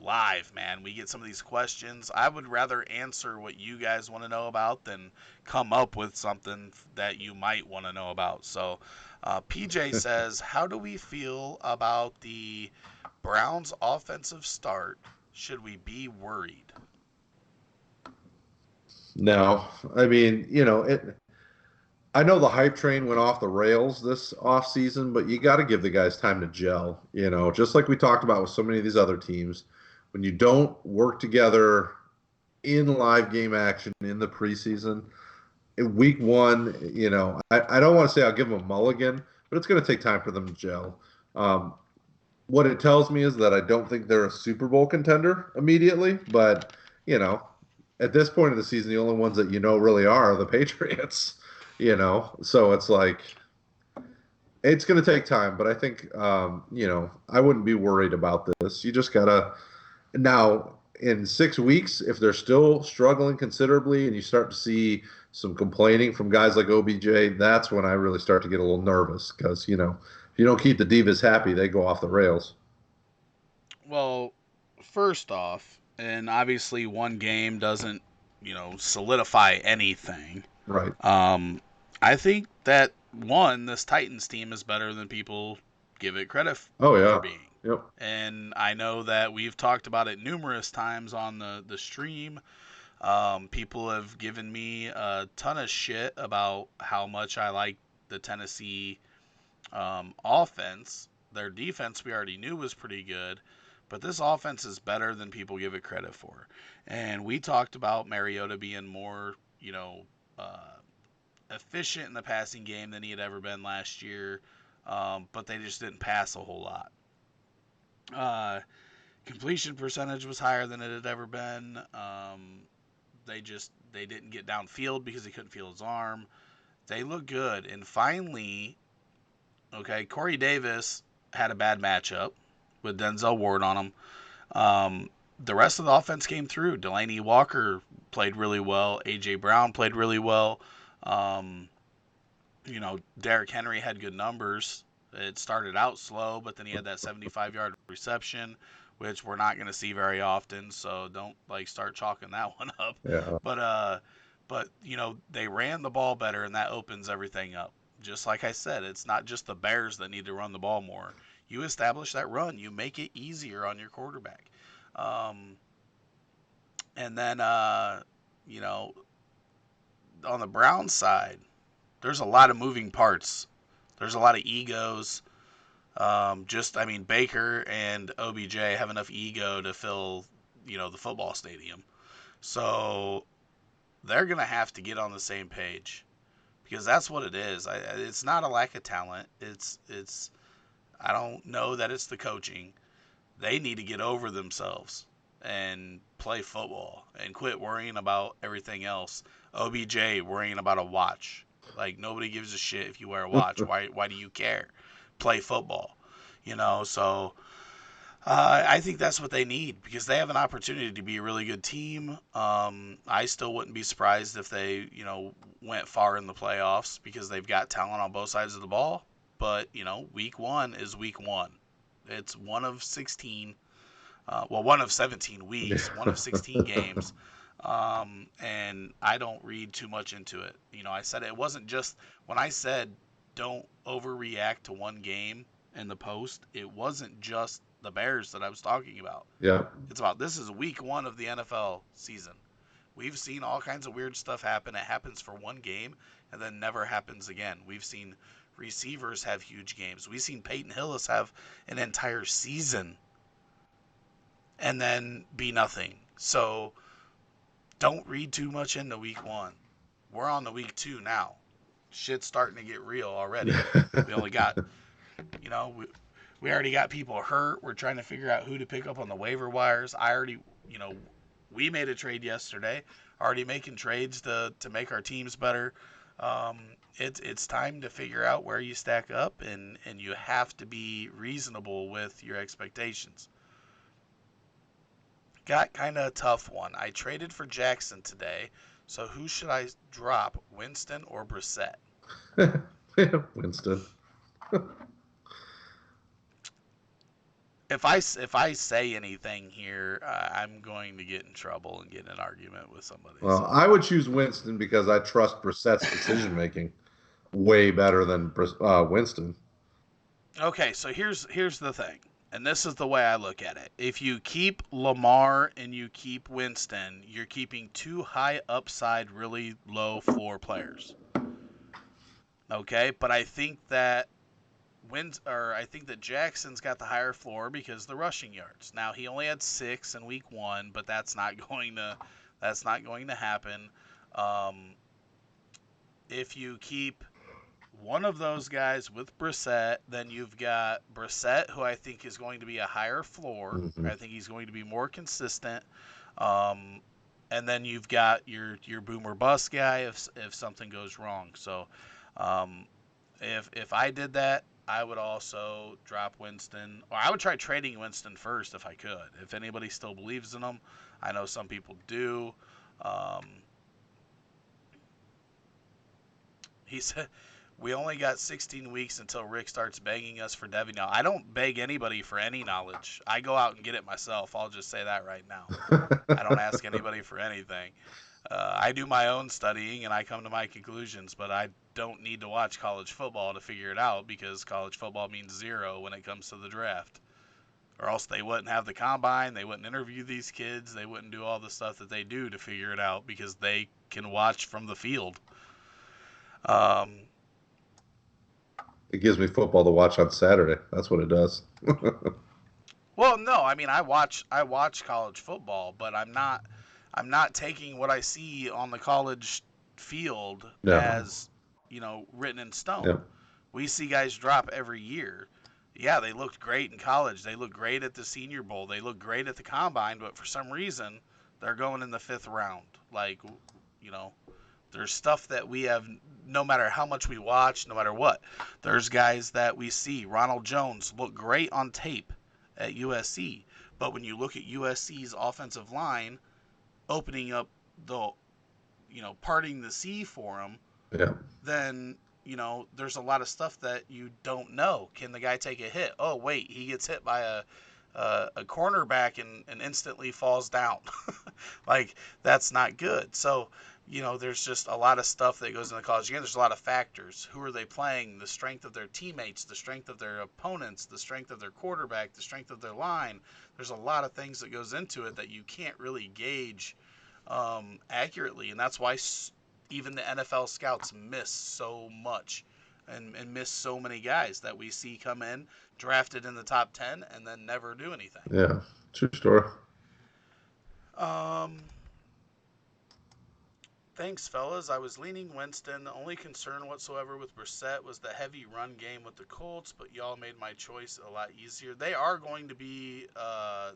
live, man. We get some of these questions. I would rather answer what you guys want to know about than come up with something that you might want to know about. So, PJ says, how do we feel about the Browns' offensive start? Should we be worried? No, I mean, I know the hype train went off the rails this off season, but you got to give the guys time to gel. Just like we talked about with so many of these other teams, when you don't work together in live game action in the preseason, in week 1, I don't want to say I'll give them a mulligan, but it's going to take time for them to gel. Um, what it tells me is that I don't think they're a Super Bowl contender immediately, but you know, at this point of the season, the only ones that really are the Patriots. So it's like it's going to take time, but I think I wouldn't be worried about this. You just gotta now in 6 weeks, if they're still struggling considerably, and you start to see some complaining from guys like OBJ, that's when I really start to get a little nervous because if you don't keep the divas happy, they go off the rails. Well, first off, and obviously one game doesn't, solidify anything. Right. Um, I think that one, this Titans team is better than people give it credit Oh for yeah. being. Yep. And I know that we've talked about it numerous times on the stream. People have given me a ton of shit about how much I like the Tennessee offense. Their defense we already knew was pretty good, but this offense is better than people give it credit for. And we talked about Mariota being more, uh, efficient in the passing game than he had ever been last year, but they just didn't pass a whole lot. Uh, Completion percentage was higher than it had ever been. They didn't get downfield because he couldn't feel his arm. They look good, and finally, okay, Corey Davis had a bad matchup with Denzel Ward on him. The rest of the offense came through. Delaney Walker played really well. A.J. Brown played really well. Um, Derrick Henry had good numbers. It started out slow, but then he had that 75-yard reception, which we're not going to see very often. So don't start chalking that one up. Yeah. But they ran the ball better, and that opens everything up. Just like I said, it's not just the Bears that need to run the ball more. You establish that run, you make it easier on your quarterback. Um, and then, you know, on the Brown side, there's a lot of moving parts. There's a lot of egos. I mean, Baker and OBJ have enough ego to fill, the football stadium. So they're gonna have to get on the same page because that's what it is. It's not a lack of talent. It's. I don't know that it's the coaching. They need to get over themselves and play football and quit worrying about everything else. OBJ worrying about a watch. Like nobody gives a shit if you wear a watch. Why do you care? Play football. So I think that's what they need because they have an opportunity to be a really good team. I still wouldn't be surprised if they, went far in the playoffs because they've got talent on both sides of the ball. But, week one is week one. It's one of 16, one of 17 weeks, one of 16 games. And I don't read too much into it. I said it wasn't just when I said don't overreact to one game in the post, it wasn't just the Bears that I was talking about. Yeah. It's about this is week one of the NFL season. We've seen all kinds of weird stuff happen. It happens for one game and then never happens again. We've seen receivers have huge games. We've seen Peyton Hillis have an entire season and then be nothing. So don't read too much into week one. We're on the week two now. Shit's starting to get real already. We only got, you know, we, we already got people hurt. We're trying to figure out who to pick up on the waiver wires. You know, we made a trade yesterday. Already making trades to make our teams better. Um, it's time to figure out where you stack up, and you have to be reasonable with your expectations. Got kind of a tough one. I traded for Jackson today, so who should I drop, Winston or Brissett? Winston. If I say anything here, I'm going to get in trouble and get in an argument with somebody. Well, So I would choose Winston because I trust Brissett's decision making way better than Winston. okay, so here's the thing, and this is the way I look at it. If you keep Lamar and you keep Winston, you're keeping two high upside, really low floor players. Okay, but I think that Jackson's got the higher floor because the rushing yards. Now he only had 6 in week 1, but that's not going to happen. Um, if you keep one of those guys with Brissett. Then you've got Brissett, who I think is going to be a higher floor. Mm-hmm. I think he's going to be more consistent. Um, and then you've got your boomer bust guy if something goes wrong. So um, if I did that, I would also drop Winston, or I would try trading Winston first if I could. If anybody still believes in him, I know some people do. Um, he said we only got 16 weeks until Rick starts begging us for Debbie. Now I don't beg anybody for any knowledge. I go out and get it myself. I'll just say that right now. I don't ask anybody for anything. I do my own studying and I come to my conclusions, but I don't need to watch college football to figure it out because college football means zero when it comes to the draft. Or else they wouldn't have the combine, they wouldn't interview these kids, they wouldn't do all the stuff that they do to figure it out because they can watch from the field. Um, It gives me football to watch on Saturday. That's what it does. well, no, I mean I watch college football, but I'm not taking what I see on the college field No. as written in stone. Yeah. We see guys drop every year. Yeah, they looked great in college. They look great at the Senior Bowl. They look great at the combine, but for some reason, they're going in the fifth round. Like, you know, there's stuff that we have, no matter how much we watch, no matter what. There's guys that we see. Ronald Jones looked great on tape at USC, but when you look at USC's offensive line opening up the, parting the sea for him, Yeah. then there's a lot of stuff that you don't know. Can the guy take a hit? Oh wait, he gets hit by a cornerback and instantly falls down. Like that's not good. So there's just a lot of stuff that goes into college game. There's a lot of factors. Who are they playing? The strength of their teammates, the strength of their opponents, the strength of their quarterback, the strength of their line. There's a lot of things that goes into it that you can't really gauge accurately, and that's why even the NFL scouts miss so much and miss so many guys that we see come in drafted in the top 10 and then never do anything. Yeah. True story. Um, Thanks, fellas. I was leaning Winston. The only concern whatsoever with Brissett was the heavy run game with the Colts, but y'all made my choice a lot easier. They are going to be a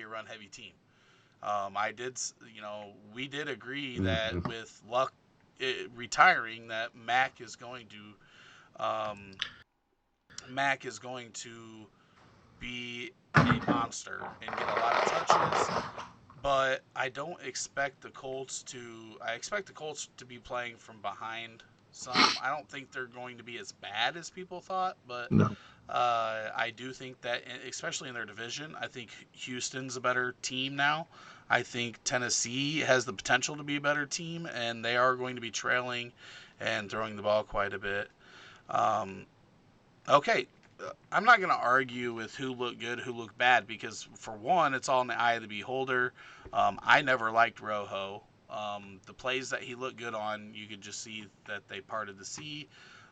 run heavy team. We did agree that Mm-hmm. with Luck retiring, that um, Mac is going to be a monster and get a lot of touches. But I don't expect the Colts to. I expect the Colts to be playing from behind some. I don't think they're going to be as bad as people thought, but No. I do think that, especially in their division, I think Houston's a better team now. I think Tennessee has the potential to be a better team, and they are going to be trailing and throwing the ball quite a bit. Um, okay, I'm not going to argue with who looked good, who looked bad, because for one, it's all in the eye of the beholder. I never liked Rojo. The plays that he looked good on, you could just see that they parted the sea.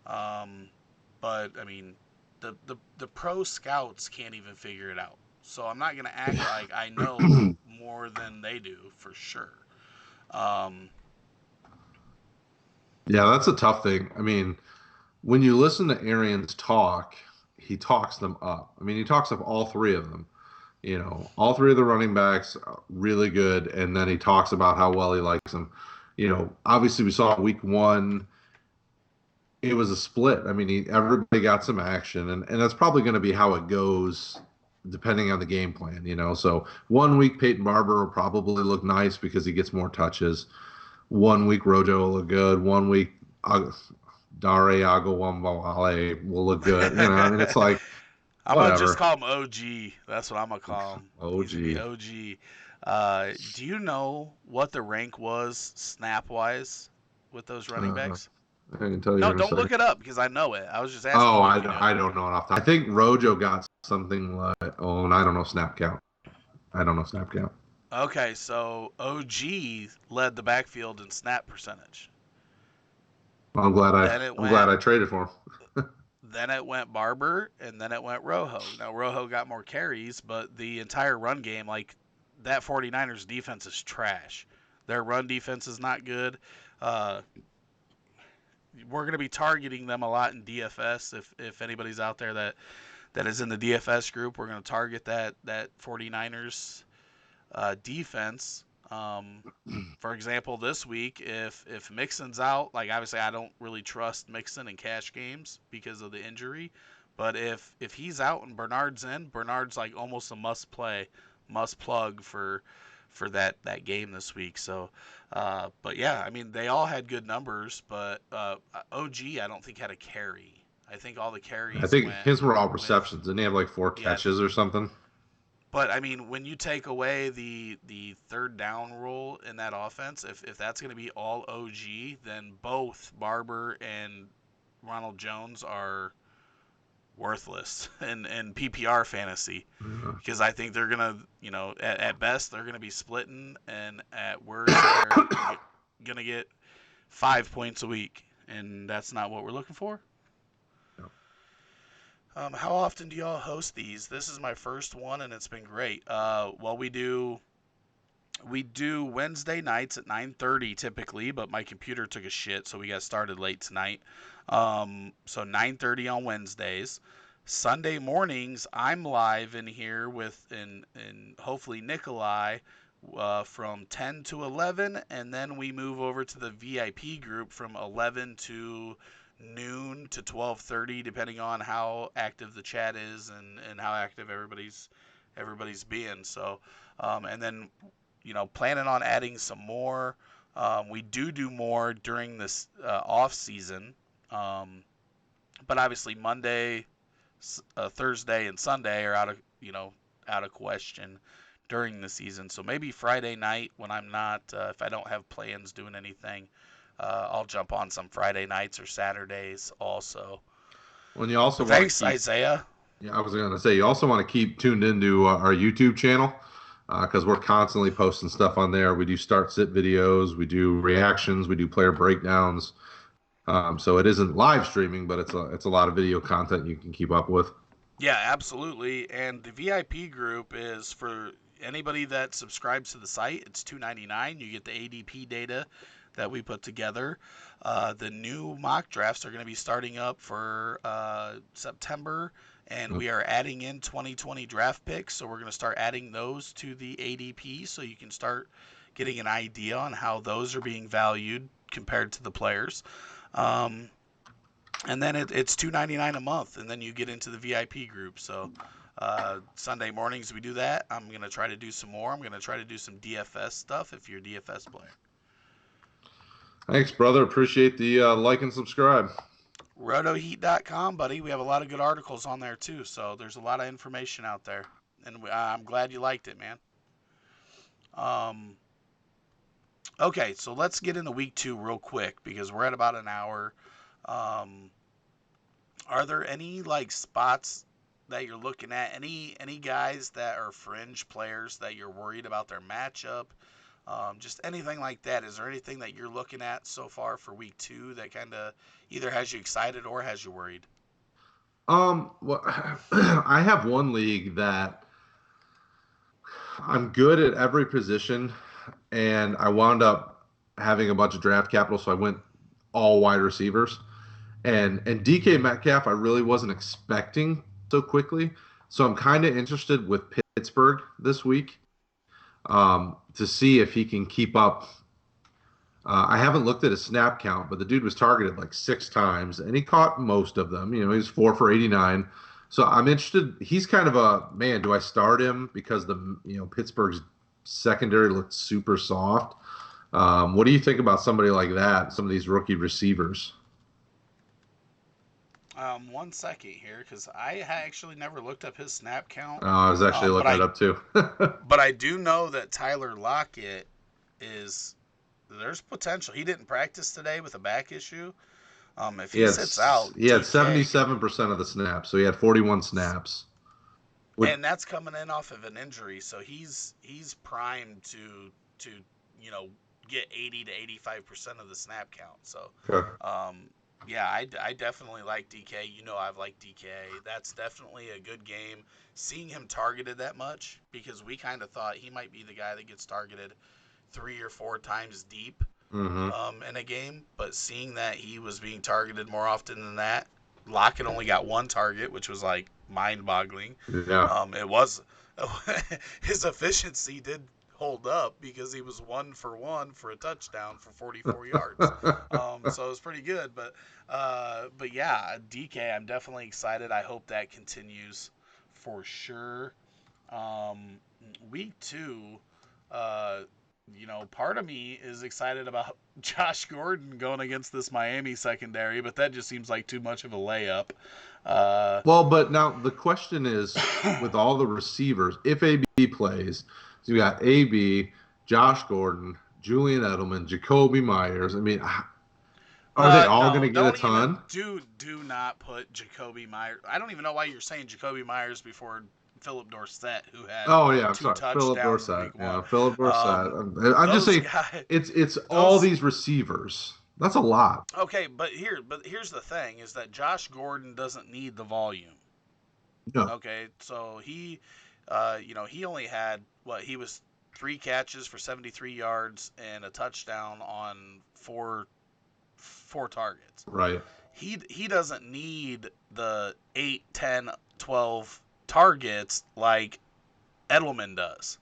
Um, but I mean, the pro scouts can't even figure it out. So I'm not gonna act like I know more than they do for sure. Um, Yeah, that's a tough thing. I mean, when you listen to Arians talk, he talks them up. I mean, he talks up all three of them. All three of the running backs are really good, and then he talks about how well he likes them. Obviously we saw week one, it was a split. I mean, everybody got some action, and that's probably going to be how it goes depending on the game plan. So 1 week Peyton Barber will probably look nice because he gets more touches. 1 week Rojo will look good. 1 week Dare Agawambawale will look good. I mean, it's like I'm gonna just whatever. call him OG. That's what I'm gonna call him. He's gonna be OG. OG. Do you know what the rank was snap wise with those running Uh, backs? I can tell you No, here in a don't second. look it up because I know it. I was just asking Oh, you if you knew it. I don't know it off. I think Rojo got something like, oh, and I don't know snap count. I don't know snap count. Okay, so OG led the backfield in snap percentage. Well, Then it I'm went glad I traded for him. then it went Barber and then it went Rojo. Now Rojo got more carries, but the entire run game, like that 49ers defense is trash. Their run defense is not good. Uh, we're going to be targeting them a lot in DFS. If anybody's out there that is in the DFS group, we're going to target that 49ers defense. For example, this week, if Mixon's out, like obviously I don't really trust Mixon in cash games because of the injury, but if he's out and Bernard's in, Bernard's like almost a must play, must plug for that game this week. So, but yeah, I mean they all had good numbers, but OG I don't think had a carry. I think all the I carries think went his were all with receptions. Didn't he have like 4 yeah. catches or something? But I mean, when you take away the third down rule in that offense, if that's going to be all OG, then both Barber and Ronald Jones are worthless in PPR fantasy Yeah. because I think they're gonna, at best they're gonna be splitting, and at worst they're gonna get 5 points a week, and that's not what we're looking for. How often do y'all host these? This is my first one, and it's been great. Well, we do Wednesday nights at 9:30 typically, but my computer took a shit, so we got started late tonight. So 9:30 on Wednesdays. Sunday mornings, I'm live in here with and hopefully Nikolai from 10 to 11, and then we move over to the VIP group from 11 to noon to 12:30, depending on how active the chat is and how active everybody's being. So, and then planning on adding some more. We do more during this off season, but obviously Monday, Thursday, and Sunday are out of question during the season. So maybe Friday night when I'm not, if I don't have plans doing anything, I'll jump on some Friday nights or Saturdays also. When you also But want to thanks, keep, Isaiah. yeah, I was going to say, you also want to keep tuned into our YouTube channel because we're constantly posting stuff on there. We do start sit videos, we do reactions, we do player breakdowns. So it isn't live streaming, but it's a lot of video content you can keep up with. Yeah, absolutely. And the VIP group is for anybody that subscribes to the site. It's $2.99. You get the ADP data that we put together. The new mock drafts are going to be starting up for September, and we are adding in 2020 draft picks. So we're going to start adding those to the ADP so you can start getting an idea on how those are being valued compared to the players. And then it's $2.99 a month, and then you get into the VIP group. So Sunday mornings we do that. I'm gonna try to do some more. I'm gonna try to do some DFS stuff if you're a DFS player. Thanks, brother. Appreciate the like and subscribe. Rotoheat.com, buddy. We have a lot of good articles on there too. So there's a lot of information out there, and I'm glad you liked it, man. Okay, so let's get into week 2 real quick because we're at about an hour. Are there any like spots that you're looking at? Any guys that are fringe players that you're worried about their matchup? Just anything like that. Is there anything that you're looking at so far for week 2 that kind of either has you excited or has you worried? Well, I have one league that I'm good at every position, and I wound up having a bunch of draft capital, so I went all wide receivers. And DK Metcalf, I really wasn't expecting so quickly. So I'm kind of interested with Pittsburgh this week to see if he can keep up. I haven't looked at his snap count, but the dude was targeted like 6 times, and he caught most of them. He was 4 for 89. So I'm interested. He's kind of a man. Do I start him because Pittsburgh's secondary looked super soft? What do you think about somebody like that? Some of these rookie receivers. 1 second here, because I actually never looked up his snap count. I was actually But looking it I up too. but I do know that Tyler Lockett is there's potential. He didn't practice today with a back issue. If He he had sits out, he had DK could, 77% of the snaps, so he had 41 snaps. Would and that's coming in off of an injury, so he's primed to you know get 80 to 85% of the snap count. So, okay. yeah, I definitely like DK. I've liked DK. That's definitely a good game. Seeing him targeted that much because we kind of thought he might be the guy that gets targeted 3 or 4 times deep. Mm-hmm. in a game, but seeing that he was being targeted more often than that, Lockett only got one target, which was like mind-boggling. Yeah. It was his efficiency did hold up because he was 1 for 1 for a touchdown for 44 yards. So it was pretty good. But yeah, DK, I'm definitely excited. I hope that continues for sure. Um, week 2, uh, part of me is excited about Josh Gordon going against this Miami secondary, but that just seems like too much of a layup. Uh, Well, but now the question is, with all the receivers, if AB plays, so you got AB, Josh Gordon, Julian Edelman, Jacoby Myers. I mean, are they all going no, to get a don't even ton? do not put Jacoby Myers. I don't even know why you're saying Jacoby Myers before Philip Dorsett, who had Oh yeah, I'm two sorry, Philip touchdowns Dorsett. week one. Yeah, Philip Dorsett. Um, I'm just those saying, guys, it's all those these receivers. That's a lot. okay, but here's the thing: is that Josh Gordon doesn't need the volume. No, Okay, so he only had what he was 3 catches for 73 yards and a touchdown on four targets. right. He doesn't need the 8, 10, 12 targets like Edelman does.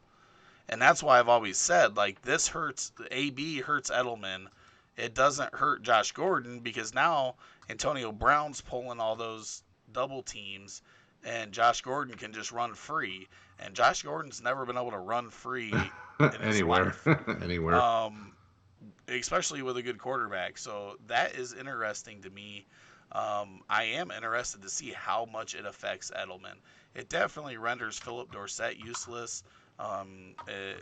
And that's why I've always said, like, this hurts, AB hurts Edelman. It doesn't hurt Josh Gordon because now Antonio Brown's pulling all those double teams and Josh Gordon can just run free. And Josh Gordon's never been able to run free in his Anywhere, life. anywhere. Um, Especially with a good quarterback. So that is interesting to me. I am interested to see how much it affects Edelman. It definitely renders Philip Dorsett useless. Um, uh,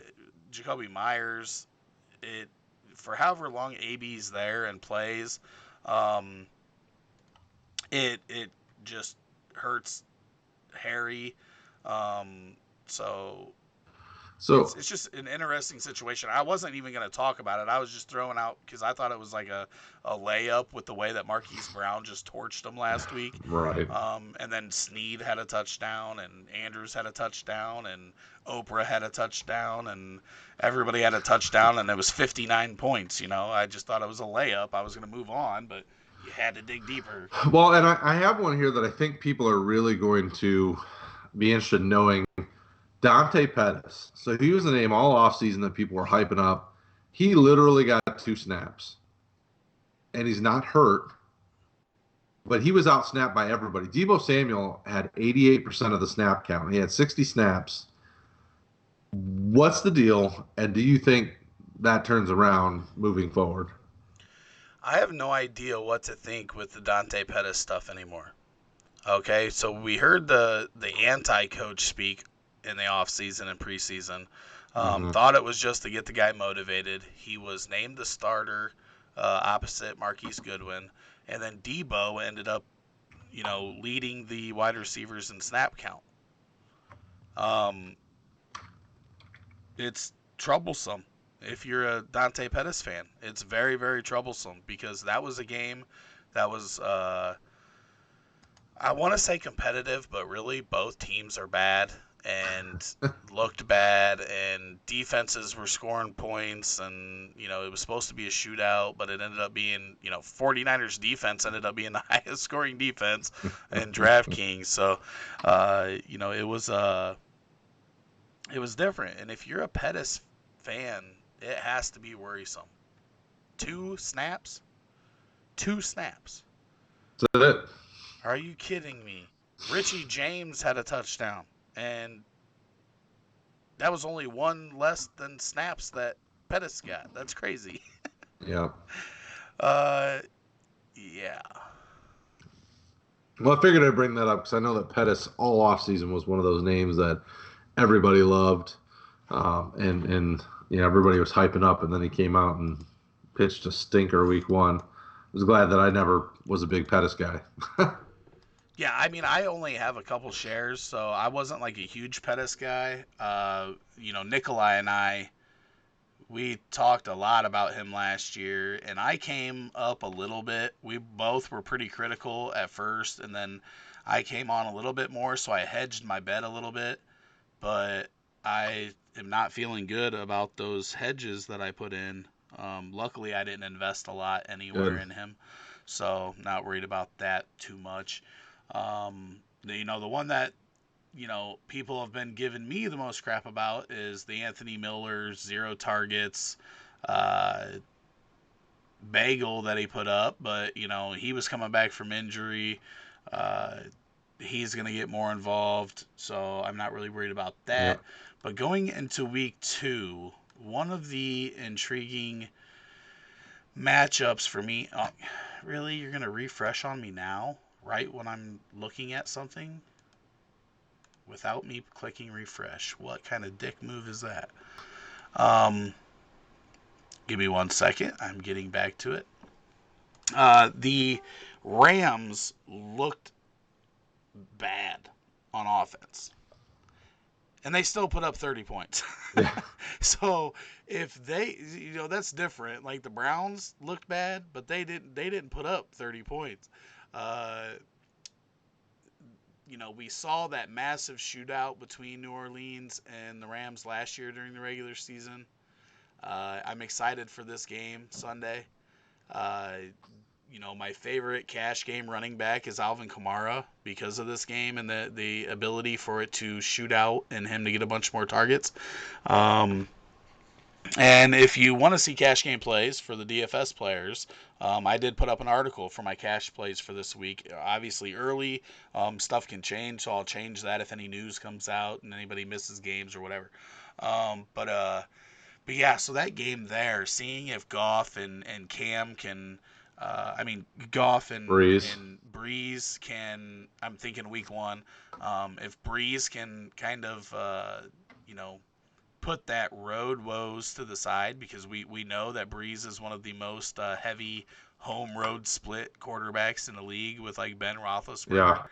Jacoby Myers, it for however long AB's there and plays, um, it just hurts Harry. Um, so it's So it's just an interesting situation. I wasn't even going to talk about it. I was just throwing out because I thought it was like a layup with the way that Marquise Brown just torched him last week. right. And then Snead had a touchdown, and Andrews had a touchdown, and Oprah had a touchdown, and everybody had a touchdown, and it was 59 points. I just thought it was a layup. I was going to move on, but you had to dig deeper. Well, and I have one here that I think people are really going to be interested in knowing. Dante Pettis. So he was a name all offseason that people were hyping up. He literally got 2 snaps, and he's not hurt, but he was outsnapped by everybody. Deebo Samuel had 88% of the snap count. He had 60 snaps. What's the deal? And do you think that turns around moving forward? I have no idea what to think with the Dante Pettis stuff anymore. Okay, so we heard the anti-coach speak in the offseason and preseason. Mm-hmm. Thought it was just to get the guy motivated. He was named the starter opposite Marquise Goodwin, and then Debo ended up, leading the wide receivers in snap count. Um, it's troublesome if you're a Dante Pettis fan. It's very, very troublesome because that was a game that was I want to say competitive, but really both teams are bad and looked bad, and defenses were scoring points, and it was supposed to be a shootout, but it ended up being 49ers defense ended up being the highest scoring defense in DraftKings. So it was different, and if you're a Pettis fan, it has to be worrisome. 2 snaps, 2 snaps. That's it. Are you kidding me? Richie James had a touchdown, and that was only one less than snaps that Pettis got. That's crazy. Yeah. uh, yeah. Well, I figured I'd bring that up because I know that Pettis all offseason was one of those names that everybody loved, and everybody was hyping up, and then he came out and pitched a stinker week 1. I was glad that I never was a big Pettis guy. Yeah, I mean, I only have a couple shares, so I wasn't like a huge Pettis guy. Nikolai and we talked a lot about him last year, and I came up a little bit. We both were pretty critical at first, and then I came on a little bit more, so I hedged my bet a little bit. But I am not feeling good about those hedges that I put in. Luckily, I didn't invest a lot anywhere Good. in him, so not worried about that too much. The one that people have been giving me the most crap about is the Anthony Miller 0 targets uh, bagel that he put up, but he was coming back from injury. Uh, he's going to get more involved, so I'm not really worried about Yeah. that. But going into week 2, one of the intriguing matchups for me. Oh, really, you're going to refresh on me now, right when I'm looking at something? Without me clicking refresh. What kind of dick move is that? Um, Give me 1 second. I'm getting back to it. The Rams looked bad on offense, and they still put up 30 points. Yeah. So if they, that's different. Like the Browns looked bad, but they didn't put up 30 points. Uh, we saw that massive shootout between New Orleans and the Rams last year during the regular season. I'm excited for this game Sunday. Uh, my favorite cash game running back is Alvin Kamara because of this game and the ability for it to shoot out and him to get a bunch more targets. Um, and if you want to see cash game plays for the DFS players, I did put up an article for my cash plays for this week. Obviously, early stuff can change, so I'll change that if any news comes out and anybody misses games or whatever. But yeah, so that game there, seeing if Goff and Cam can, Goff Breeze. and Breeze can. I'm thinking week 1, if Breeze can kind of, you know, put that road woes to the side because we know that Breeze is one of the most heavy home road split quarterbacks in the league with like Ben Roethlisberger. Yeah.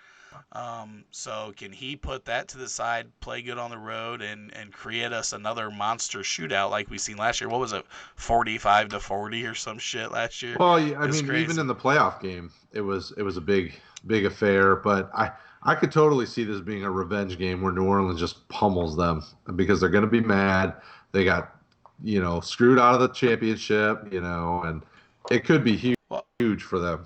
So can he put that to the side, play good on the road, and create us another monster shootout like we seen last year? What was it, 45-40 or some shit last year? Well, yeah, I It's mean, even crazy. in the playoff game, it was a big affair. But I could totally see this being a revenge game where New Orleans just pummels them because they're going to be mad. They got screwed out of the championship, and it could be Well, huge for them.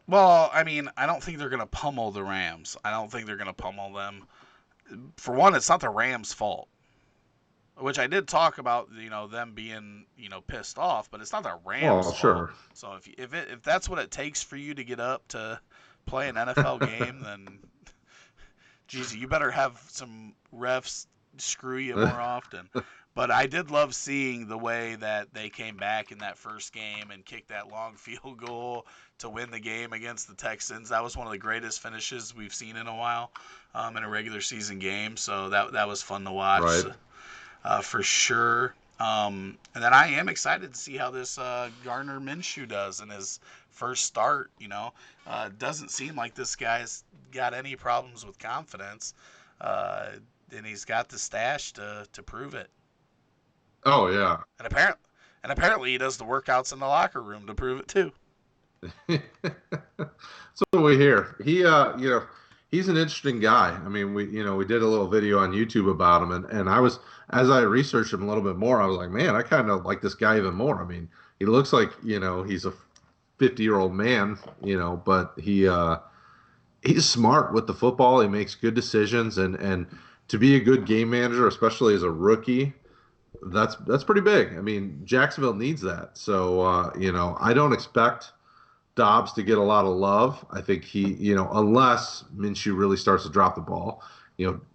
I don't think they're gonna pummel the Rams. I don't think they're gonna pummel them. For one, it's not the Rams' fault. Which I did talk about, them being, pissed off, but it's not the Rams' Well, fault. sure. So if that's what it takes for you to get up to play an NFL game, then geez, you better have some refs screw you more often. But I did love seeing the way that they came back in that first game and kicked that long field goal to win the game against the Texans. That was one of the greatest finishes we've seen in a while in a regular season game. So that was fun to watch. Right. For sure. And then I am excited to see how this Garner Minshew does in his first start. Doesn't seem like this guy's got any problems with confidence, uh, and he's got the stash to prove it. Oh yeah. And apparently he does the workouts in the locker room to prove it too. So we hear he's an interesting guy. I mean, we did a little video on YouTube about him, and I was as I researched him a little bit more, I was like, man, I kind of like this guy even more. I mean, he looks like he's a 50-year-old man, but he's smart with the football. He makes good decisions, and to be a good game manager, especially as a rookie, that's pretty big. I mean, Jacksonville needs that. So I don't expect Dobbs to get a lot of love. I think unless Minshew really starts to drop the ball.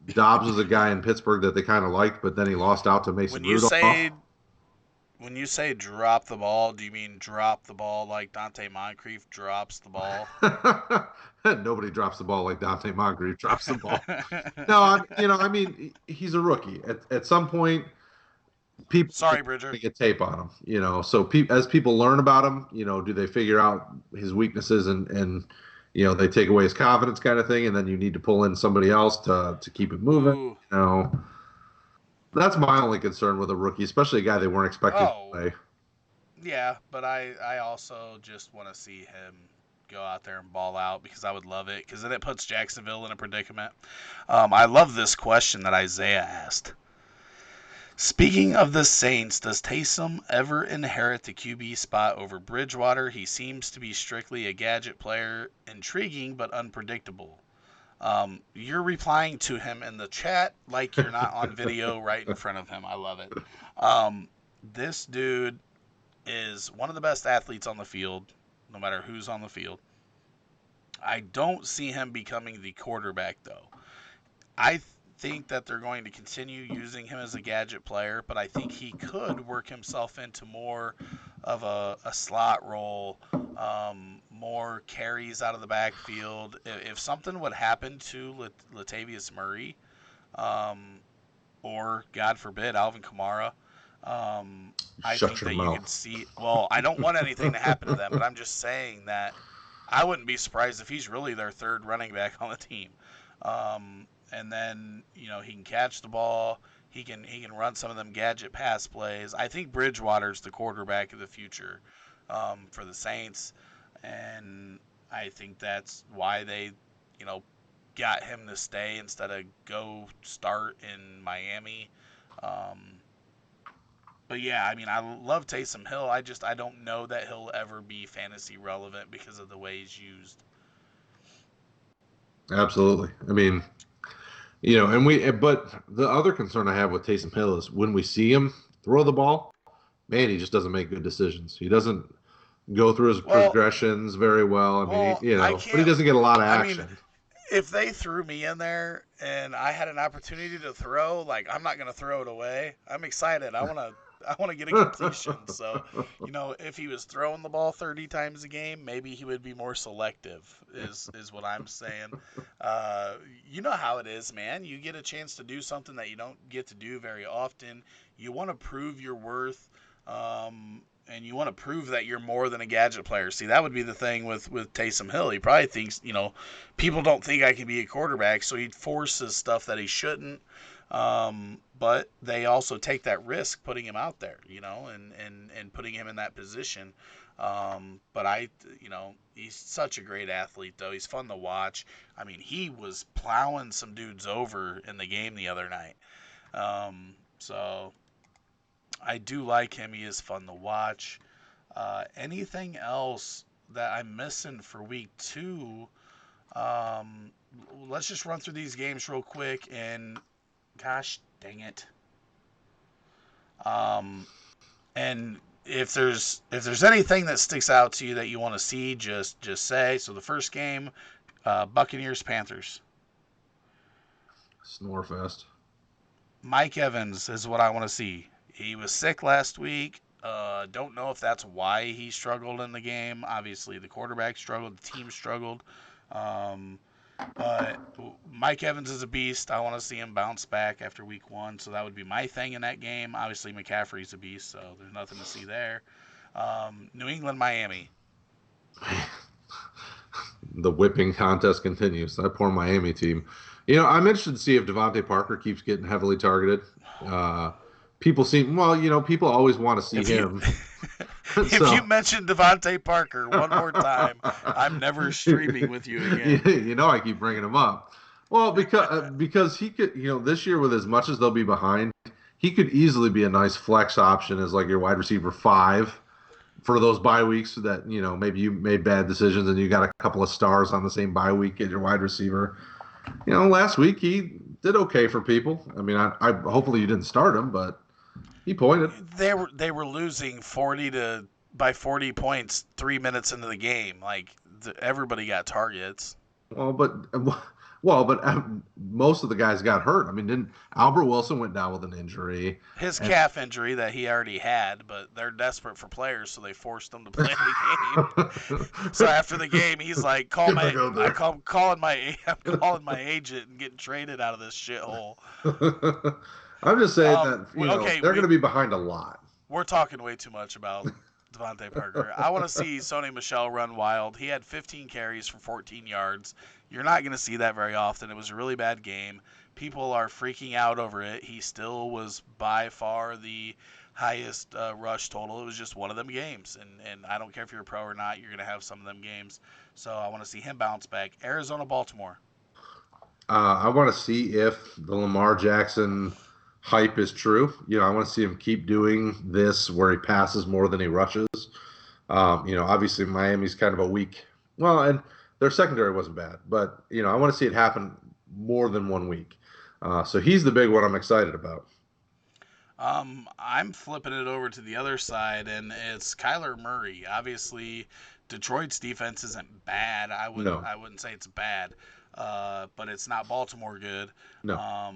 Dobbs was a guy in Pittsburgh that they kind of liked, but then he lost out to Mason When you Rudolph. say when you say drop the ball, do you mean drop the ball like Dante Moncrief drops the ball? Nobody drops the ball like Dante Moncrief drops the ball. No, I mean, he's a rookie. At some point, people are Sorry, going Bridger. to get tape on him. So as people learn about him, do they figure out his weaknesses and they take away his confidence kind of thing, and then you need to pull in somebody else to keep it moving. Ooh. You know, that's my only concern with a rookie, especially a guy they weren't expecting to Oh, play. yeah, but I also just want to see him go out there and ball out because I would love it because then it puts Jacksonville in a predicament. I love this question that Isaiah asked. Speaking of the Saints, does Taysom ever inherit the QB spot over Bridgewater? He seems to be strictly a gadget player, intriguing but unpredictable. You're replying to him in the chat like you're not on video right in front of him. I love it. Um, this dude is one of the best athletes on the field, no matter who's on the field. I don't see him becoming the quarterback, though. I think that they're going to continue using him as a gadget player, but I think he could work himself into more of a slot role, more carries out of the backfield. If something would happen to Latavius Murray, um, or God forbid Alvin Kamara, I Shut think your that you mouth. could see. Well, I don't want anything to happen to them, but I'm just saying that I wouldn't be surprised if he's really their third running back on the team. And then he can catch the ball. He can run some of them gadget pass plays. I think Bridgewater's the quarterback of the future for the Saints, and I think that's why they you know got him to stay instead of go start in Miami. Um, but yeah, I mean, I love Taysom Hill. I don't know that he'll ever be fantasy relevant because of the way he's used. Absolutely. I mean, but the other concern I have with Taysom Hill is when we see him throw the ball, man, he just doesn't make good decisions. He doesn't go through his Well, progressions very well. I mean, I but he can't. doesn't get a lot of I mean, action. if they threw me in there and I had an opportunity to throw, like I'm not gonna throw it away. I'm excited. I want to get a completion. So, if he was throwing the ball 30 times a game, maybe he would be more selective. Is what I'm saying. You know how it is, man. You get a chance to do something that you don't get to do very often. You want to prove your worth. And you want to prove that you're more than a gadget player. See, that would be the thing with Taysom Hill. He probably thinks, people don't think I can be a quarterback, so he forces stuff that he shouldn't. But they also take that risk putting him out there, and putting him in that position. But he's such a great athlete, though. He's fun to watch. I mean, he was plowing some dudes over in the game the other night. So I do like him. He is fun to watch. Anything else that I'm missing for week 2? Um, let's just run through these games real quick. And gosh, dang it. Um, and if there's anything that sticks out to you that you want to see, just say. So the first game, Buccaneers Panthers. Snorefest. Mike Evans is what I want to see. He was sick last week. Don't know if that's why he struggled in the game. Obviously, the quarterback struggled, the team struggled. Um, but Mike Evans is a beast. I want to see him bounce back after week 1. So that would be my thing in that game. Obviously, McCaffrey's a beast, so there's nothing to see there. New England, Miami. The whipping contest continues. That poor Miami team. I'm interested to see if Devontae Parker keeps getting heavily targeted. Uh, people always want to see If you him. if you So, mention Devontae Parker one more time, I'm never streaming with you again. I keep bringing him up. Well, because he could, this year with as much as they'll be behind, he could easily be a nice flex option as like your wide receiver 5 for those bye weeks that maybe you made bad decisions and you got a couple of stars on the same bye week at your wide receiver. Last week he did okay for people. I mean, I hopefully you didn't start him, but he pointed. They were losing 40 to by 40 points 3 minutes into the game. Like everybody got targets. Well, but most of the guys got hurt. I mean, didn't Albert Wilson went down with an injury, His and calf injury that he already had, but they're desperate for players, so they forced him to play the game. So after the game, he's like, "Call Get back my, out I there. call, calling my, I'm calling my agent and getting traded out of this shithole." I'm just saying that Okay, they're going to be behind a lot. we're talking way too much about Devontae Parker. I want to see Sony Michel run wild. He had 15 carries for 14 yards. You're not going to see that very often. It was a really bad game. People are freaking out over it. He still was by far the highest rush total. It was just one of them games. And I don't care if you're a pro or not, you're going to have some of them games. So I want to see him bounce back. Arizona, Baltimore. I want to see if the Lamar Jackson hype is true. I want to see him keep doing this where he passes more than he rushes. Obviously Miami's kind of a weak. Well, and their secondary wasn't bad, but I want to see it happen more than 1 week. So he's the big one I'm excited about. I'm flipping it over to the other side, and it's Kyler Murray. Obviously, Detroit's defense isn't bad. I wouldn't No, I wouldn't say it's bad, but it's not Baltimore good. no.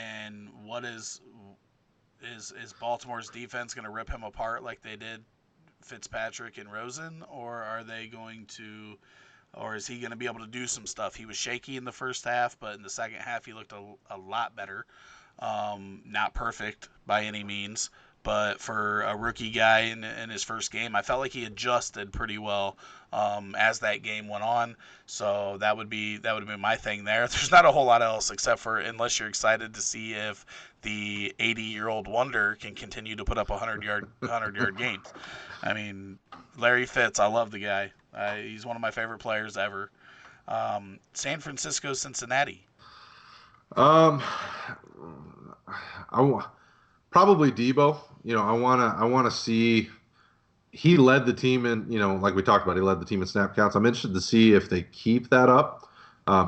And what is Baltimore's defense going to rip him apart like they did Fitzpatrick and Rosen, or are they going to, or is he going to be able to do some stuff? He was shaky in the first half, but in the second half he looked a lot better. Not perfect by any means, but for a rookie guy in his first game, I felt like he adjusted pretty well as that game went on. So that would be my thing there. There's not a whole lot else except for unless you're excited to see if the 80-year-old wonder can continue to put up 100-yard games. I mean, Larry Fitz, I love the guy. He's one of my favorite players ever. San Francisco, Cincinnati. Um, probably Debo. I want to see. He led the team in, like we talked about, he led the team in snap counts. I'm interested to see if they keep that up,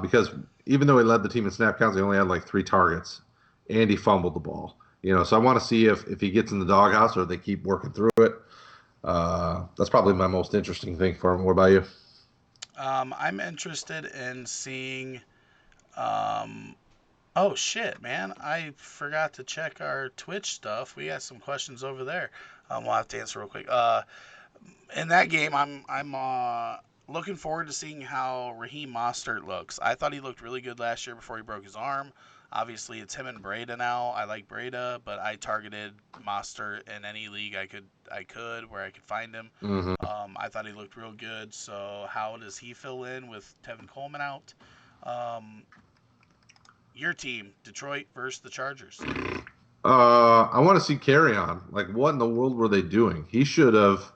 because even though he led the team in snap counts, he only had like 3 targets, and he fumbled the ball. So I want to see if he gets in the doghouse or they keep working through it. That's probably my most interesting thing for him. What about you? I'm interested in seeing. Um, oh shit, man! I forgot to check our Twitch stuff. We got some questions over there. We'll have to answer real quick. In that game, I'm looking forward to seeing how Raheem Mostert looks. I thought he looked really good last year before he broke his arm. Obviously, it's him and Breda now. I like Breda, but I targeted Mostert in any league I could where I could find him. Hmm. I thought he looked real good. So how does he fill in with Tevin Coleman out? Um, your team, Detroit versus the Chargers. I want to see carry on. Like, what in the world were they doing? He should have.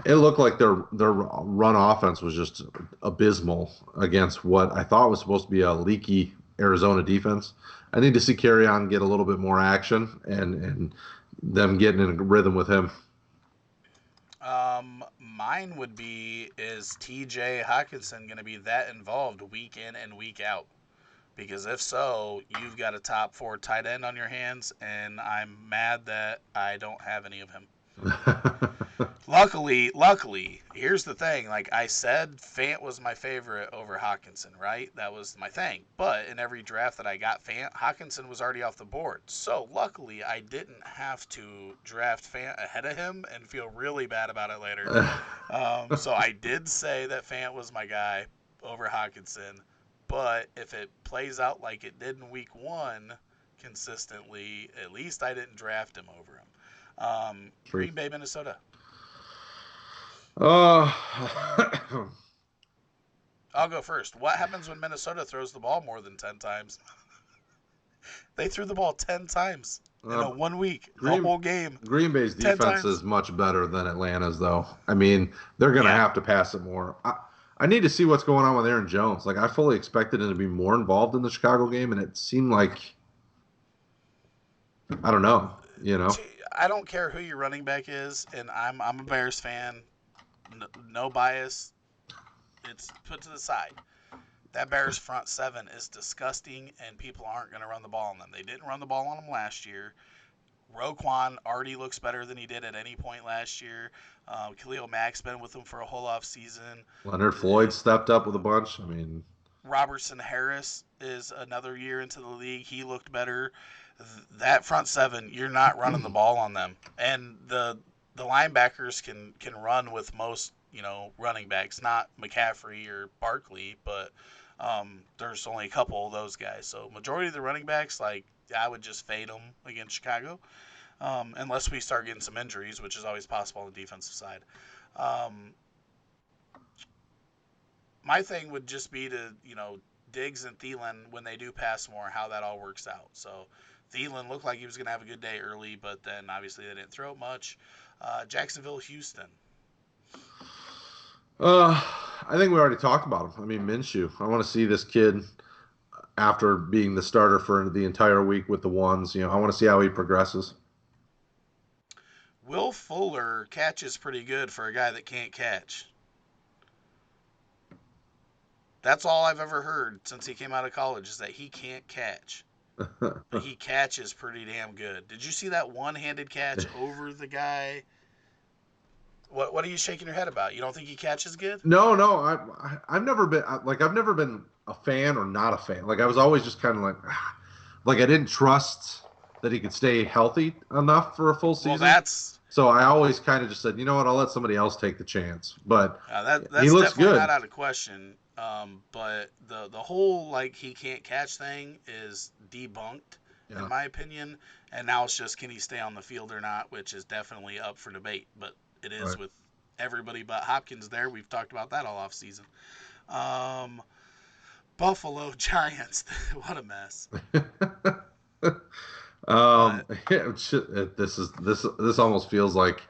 It looked like their run offense was just abysmal against what I thought was supposed to be a leaky Arizona defense. I need to see carry on get a little bit more action and them getting in a rhythm with him. Mine would be, is TJ Hawkinson going to be that involved week in and week out? Because if so, you've got a top four tight end on your hands, and I'm mad that I don't have any of him. Luckily, here's the thing. Like I said, Fant was my favorite over Hawkinson, right? That was my thing. But in every draft that I got Fant, Hawkinson was already off the board. So luckily, I didn't have to draft Fant ahead of him and feel really bad about it later. So I did say that Fant was my guy over Hawkinson. But if it plays out like it did in week one consistently, at least I didn't draft him over him. True. Green Bay, Minnesota. Uh, I'll go first. What happens when Minnesota throws the ball more than 10 times? They threw the ball 10 times in uh, a 1 week, the Green whole game, Green Bay's 10 defense times. is much better than Atlanta's, though. I mean, they're going to Yeah. have to pass it more. I need to see what's going on with Aaron Jones. Like, I fully expected him to be more involved in the Chicago game, and it seemed like, I don't know, you know? I don't care who your running back is, and I'm a Bears fan. No bias. It's put to the side. That Bears front seven is disgusting, and people aren't going to run the ball on them. They didn't run the ball on them last year. Roquan already looks better than he did at any point last year. Khalil Mack's been with him for a whole off season. Leonard Floyd stepped up with a bunch. I mean, Robertson Harris is another year into the league. He looked better. That front seven, you're not running the ball on them, and the linebackers can run with most running backs, not McCaffrey or Barkley, but there's only a couple of those guys. So majority of the running backs, like I would just fade them against Chicago, unless we start getting some injuries, which is always possible on the defensive side. Um, my thing would just be to, Diggs and Thielen, when they do pass more, how that all works out. So Thielen looked like he was going to have a good day early, but then obviously they didn't throw much. Jacksonville, Houston. uh, I think we already talked about him. I mean, Minshew. I want to see this kid. after being the starter for the entire week with the ones. I want to see how he progresses. Will Fuller catches pretty good for a guy that can't catch. That's all I've ever heard since he came out of college is that he can't catch. But he catches pretty damn good. Did you see that one-handed catch over the guy? What are you shaking your head about? You don't think he catches good? No, no, I've never been I've never been a fan or not a fan. Like I was always just kind of like I didn't trust that he could stay healthy enough for a full Well, season. that's So I always kind of just said, you know what, I'll let somebody else take the chance. But he that's looks definitely good. not out of question. But the whole like he can't catch thing is debunked in Yeah. my opinion, and now it's just can he stay on the field or not, which is definitely up for debate. But it is Right. with everybody but Hopkins there. We've talked about that all off season. Um, Buffalo Giants, what a mess. But This almost feels like,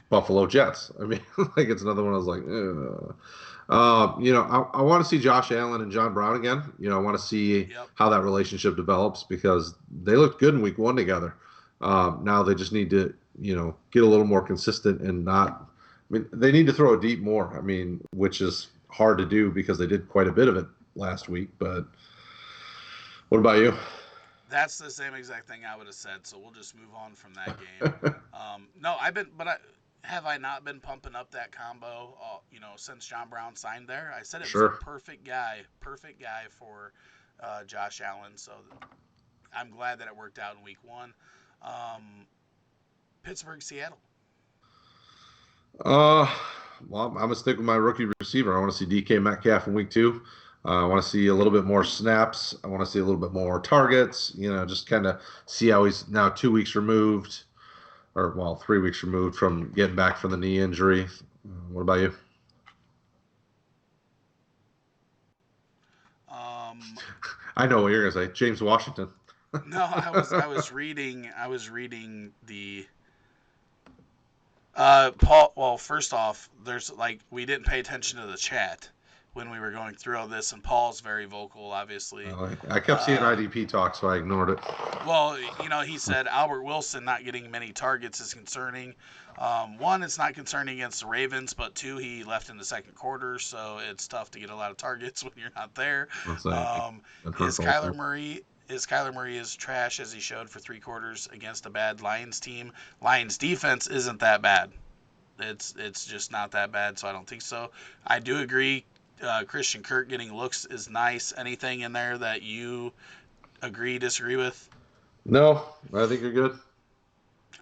Buffalo Jets. I mean, like it's another one. I was like, ugh. I want to see Josh Allen and John Brown again. I want to see yep. how that relationship develops because they looked good in week one together. Now they just need to, get a little more consistent and not. I mean, they need to throw it deep more. I mean, which is hard to do because they did quite a bit of it last week. But what about you? That's the same exact thing I would have said. So we'll just move on from that game. No, have I not been pumping up that combo? Since John Brown signed there, I said it was a Sure. perfect guy for Josh Allen. So I'm glad that it worked out in week one. Um, Pittsburgh, Seattle. Uh, well, I'm gonna stick with my rookie receiver. I want to see DK Metcalf in week two. I want to see a little bit more snaps. I want to see a little bit more targets. Just kind of see how he's now 2 weeks removed, or well, 3 weeks removed from getting back from the knee injury. What about you? Um, I know what you're gonna say, James Washington. no, I was reading the Paul. Well, first off, there's like we didn't pay attention to the chat when we were going through all this, and Paul's very vocal, obviously. I kept seeing Uh, IDP talk, so I ignored it. well, he said Albert Wilson not getting many targets is concerning. One, it's not concerning against the Ravens, but two, he left in the second quarter, so it's tough to get a lot of targets when you're not there. I'm saying that hurt Is Kyler also. Murray is Kyler Murray as trash as he showed for 3 quarters against a bad Lions team? Lions defense isn't that bad. It's just not that bad, so I don't think so. I do agree. Christian Kirk getting looks is nice. Anything in there that you agree, disagree with? No, I think you're good.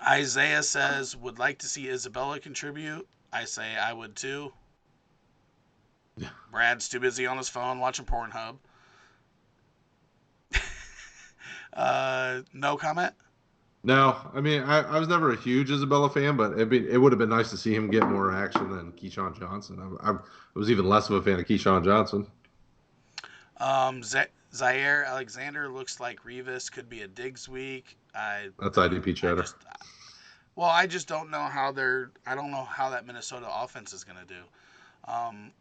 Isaiah says would like to see Isabella contribute. I say I would too. Brad's too busy on his phone watching Pornhub. No comment. No, I mean I was never a huge Isabella fan, but it would have been nice to see him get more action than Keyshawn Johnson. I was even less of a fan of Keyshawn Johnson. Zaire Alexander looks like Revis could be a Diggs week. That's IDP I chatter. just well, I just don't know how I don't know how that Minnesota offense is going to do. Um,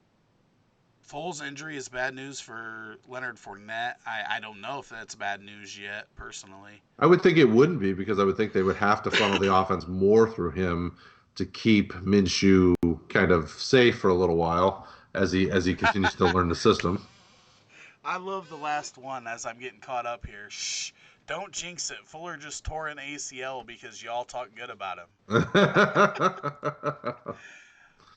Foles' injury is bad news for Leonard Fournette. I don't know if that's bad news yet, personally. I would think it wouldn't be because I would think they would have to funnel the offense more through him to keep Minshew kind of safe for a little while as he continues to learn the system. I love the last one as I'm getting caught up here. Shh, don't jinx it. Fuller just tore an ACL because y'all talk good about him.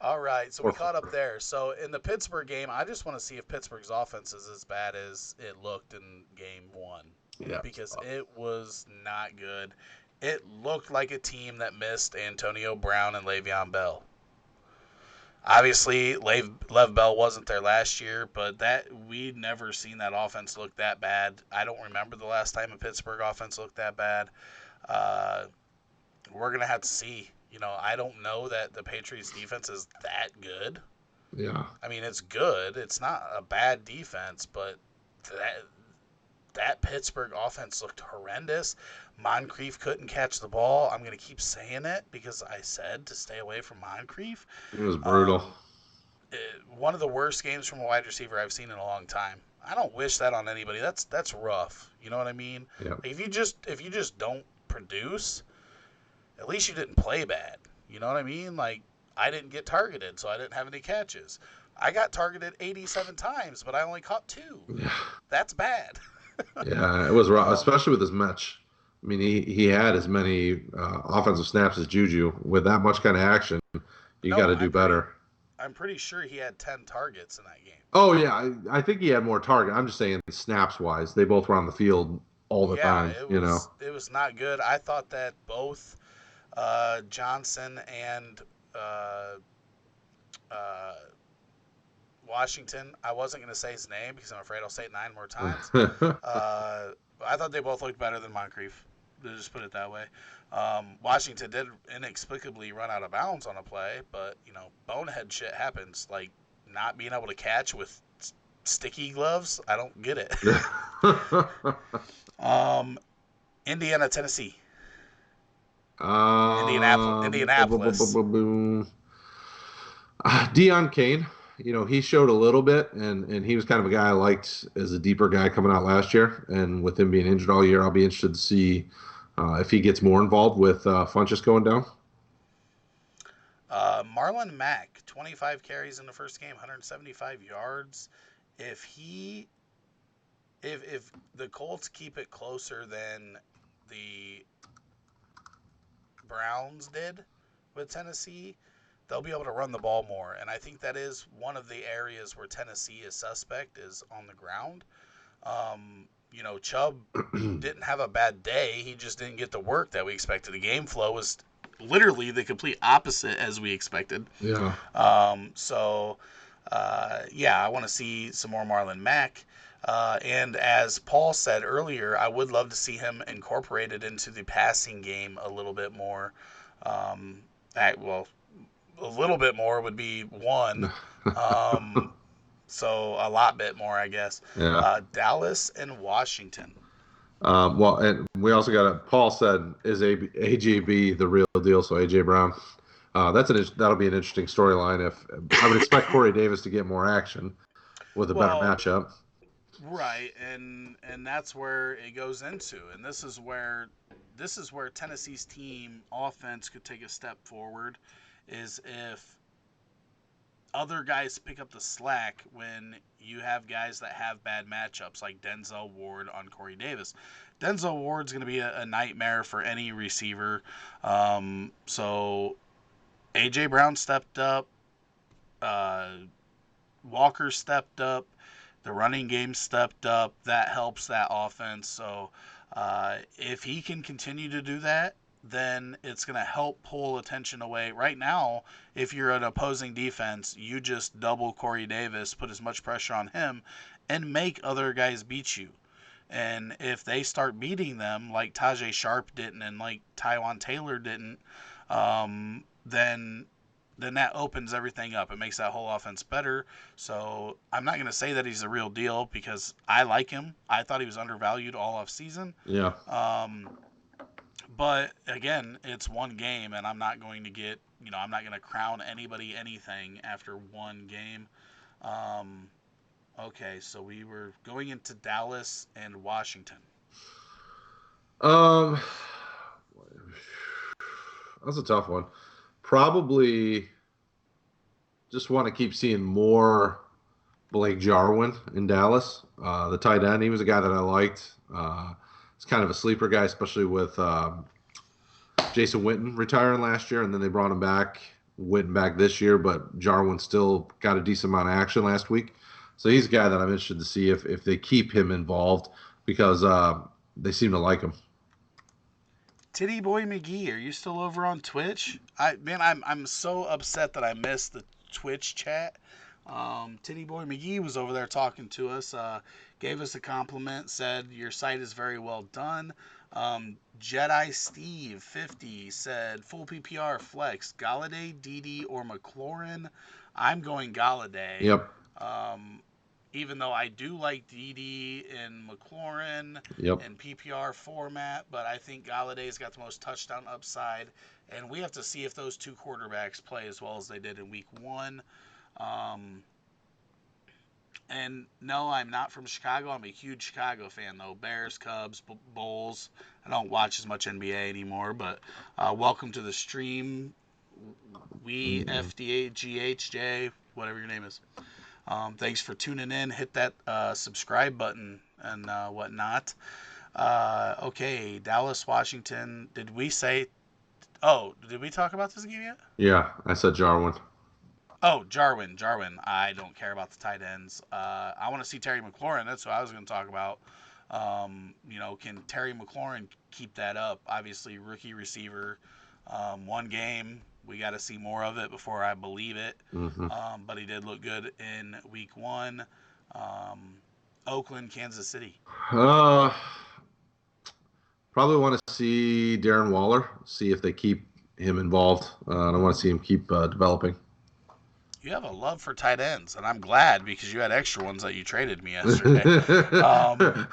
All right, so we Or caught up Fuller. there. So in the Pittsburgh game, I just want to see if Pittsburgh's offense is as bad as it looked in game one Yeah. because it was not good. It looked like a team that missed Antonio Brown and Le'Veon Bell. Obviously, Lev Bell wasn't there last year, but that we'd never seen that offense look that bad. I don't remember the last time a Pittsburgh offense looked that bad. Uh, we're gonna have to see. I don't know that the Patriots defense is that good. Yeah. I mean, it's good. It's not a bad defense, but that Pittsburgh offense looked horrendous. Moncrief couldn't catch the ball. I'm gonna keep saying it because I said to stay away from Moncrief. It was brutal. Um, one of the worst games from a wide receiver I've seen in a long time. I don't wish that on anybody. That's rough. You know what I mean? Yeah. Like, if you just don't produce, at least you didn't play bad. You know what I mean? Like, I didn't get targeted, so I didn't have any catches. I got targeted 87 times, but I only caught 2. Yeah. That's bad. Yeah, it was rough, um, especially with his match. I mean, he had as many offensive snaps as Juju. With that much kind of action, you got no, to do better. I'm pretty sure he had 10 targets in that game. Oh yeah, I think he had more target. I'm just saying snaps wise, they both were on the field all the Yeah, time. it You know. was it was not good. I thought that both Johnson and uh, uh, Washington. I wasn't going to say his name because I'm afraid I'll say it 9 more times. Uh, I thought they both looked better than Moncrief. To just put it that way. Washington did inexplicably run out of bounds on a play, but bonehead shit happens. Like not being able to catch with sticky gloves. I don't get it. um, Indiana, Tennessee, Indianapolis. Dion Kane, he showed a little bit, and he was kind of a guy I liked as a deeper guy coming out last year. And with him being injured all year, I'll be interested to see if he gets more involved with Funchess going down. Marlon Mack, 25 carries in the first game, 175 yards. If he, if the Colts keep it closer than the Browns did with Tennessee, they'll be able to run the ball more. And I think that is one of the areas where Tennessee is suspect is on the ground. Chubb didn't have a bad day. He just didn't get the work that we expected. The game flow was literally the complete opposite as we expected. Yeah. Yeah, I want to see some more Marlon Mack. And as Paul said earlier, I would love to see him incorporated into the passing game a little bit more. Um, well, a little bit more would be one. Um, so a lot bit more, I guess. Yeah. Dallas and Washington. Well, and we also got Paul said, is AJB the real deal? So AJ Brown. That'll be an interesting storyline. If I would expect Corey Davis to get more action with a better Well, matchup. right, and that's where it goes into, and this is where Tennessee's team offense could take a step forward, is if other guys pick up the slack when you have guys that have bad matchups like Denzel Ward on Corey Davis. Denzel Ward's going to be a nightmare for any receiver. So AJ Brown stepped up. Uh, Walker stepped up. The running game stepped up. That helps that offense. So if he can continue to do that, then it's going to help pull attention away. Right now, if you're an opposing defense, you just double Corey Davis, put as much pressure on him, and make other guys beat you. And if they start beating them like Tajay Sharp didn't and like Tywan Taylor didn't, then that opens everything up. It makes that whole offense better. So I'm not going to say that he's a real deal because I like him. I thought he was undervalued all off season. Yeah. But again, it's one game, and I'm not going to I'm not going to crown anybody anything after one game. Okay, so we were going into Dallas and Washington. Um, that's a tough one. Probably just want to keep seeing more Blake Jarwin in Dallas. The tight end, he was a guy that I liked. It's kind of a sleeper guy, especially with Jason Witten retiring last year, and then they brought him back, Witten back this year, but Jarwin still got a decent amount of action last week. So he's a guy that I'm interested to see if they keep him involved because they seem to like him. Titty Boy McGee, are you still over on Twitch? I'm so upset that I missed the Twitch chat. Titty Boy McGee was over there talking to us, gave us a compliment, said your site is very well done. Jedi Steve 50 said full PPR flex Galladay, Dede, or McLaurin. I'm going Galladay. Yep. Even though I do like Dede and McLaurin Yep. in PPR format, but I think Galladay's got the most touchdown upside, and we have to see if those two quarterbacks play as well as they did in Week 1. And no, I'm not from Chicago. I'm a huge Chicago fan, though. Bears, Cubs, Bulls. I don't watch as much NBA anymore, but welcome to the stream. We, FDAGHJ, whatever your name is. Thanks for tuning in. Hit that subscribe button and whatnot. Okay, Dallas, Washington. Did we say. Oh, did we talk about this game yet? Yeah, I said Jarwin. Oh, Jarwin. I don't care about the tight ends. I want to see Terry McLaurin. That's what I was going to talk about. Can Terry McLaurin keep that up? Obviously, rookie receiver. One game. We got to see more of it before I believe it. Mm-hmm. But he did look good in week 1. Oakland, Kansas City. Probably want to see Darren Waller, see if they keep him involved. I want to see him keep developing. You have a love for tight ends, and I'm glad because you had extra ones that you traded me yesterday.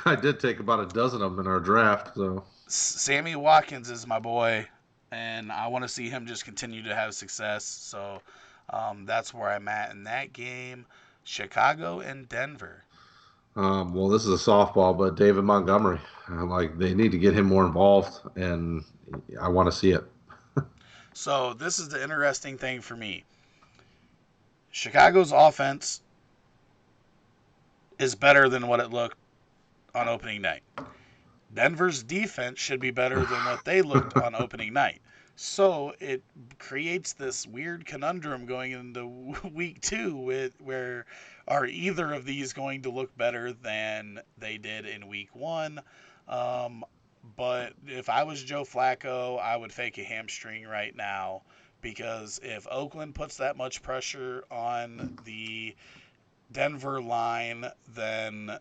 I did take about a dozen of them in our draft. So Sammy Watkins is my boy, and I want to see him just continue to have success. So that's where I'm at in that game. Chicago and Denver. well, this is a softball, but David Montgomery, they need to get him more involved, and I want to see it. So this is the interesting thing for me. Chicago's offense is better than what it looked on opening night. Denver's defense should be better than what they looked on opening night. So it creates this weird conundrum going into week 2 where are either of these going to look better than they did in week 1? But if I was Joe Flacco, I would fake a hamstring right now because if Oakland puts that much pressure on the Denver line, then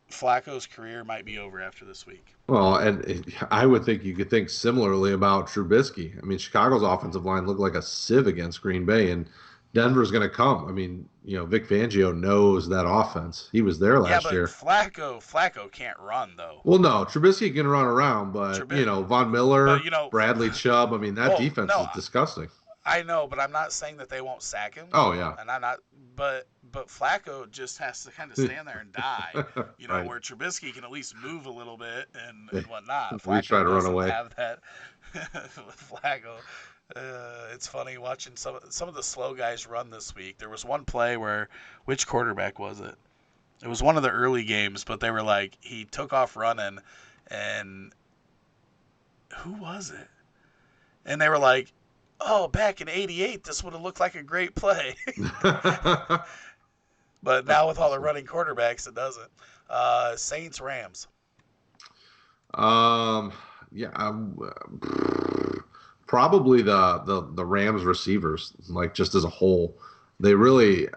Flacco's career might be over after this week. Well, and I would think you could think similarly about Trubisky. I mean, Chicago's offensive line looked like a sieve against Green Bay, and Denver's going to come. I mean, Vic Fangio knows that offense. He was there last year. Flacco can't run though. Well, no, Trubisky can run around, but Von Miller, Bradley Chubb. I mean, that defense is disgusting. I know, but I'm not saying that they won't sack him. Oh yeah, and I'm not. But Flacco just has to kind of stand there and die. Right. Where Trubisky can at least move a little bit and whatnot. We try to run away. Have that with Flacco. It's funny watching some of the slow guys run this week. There was one play where, which quarterback was it? It was one of the early games, but they were like, he took off running, and who was it? And they were like, oh, back in '88, this would have looked like a great play. But now with all the running quarterbacks, it doesn't. Saints, Rams. Probably the Rams receivers, just as a whole. They really,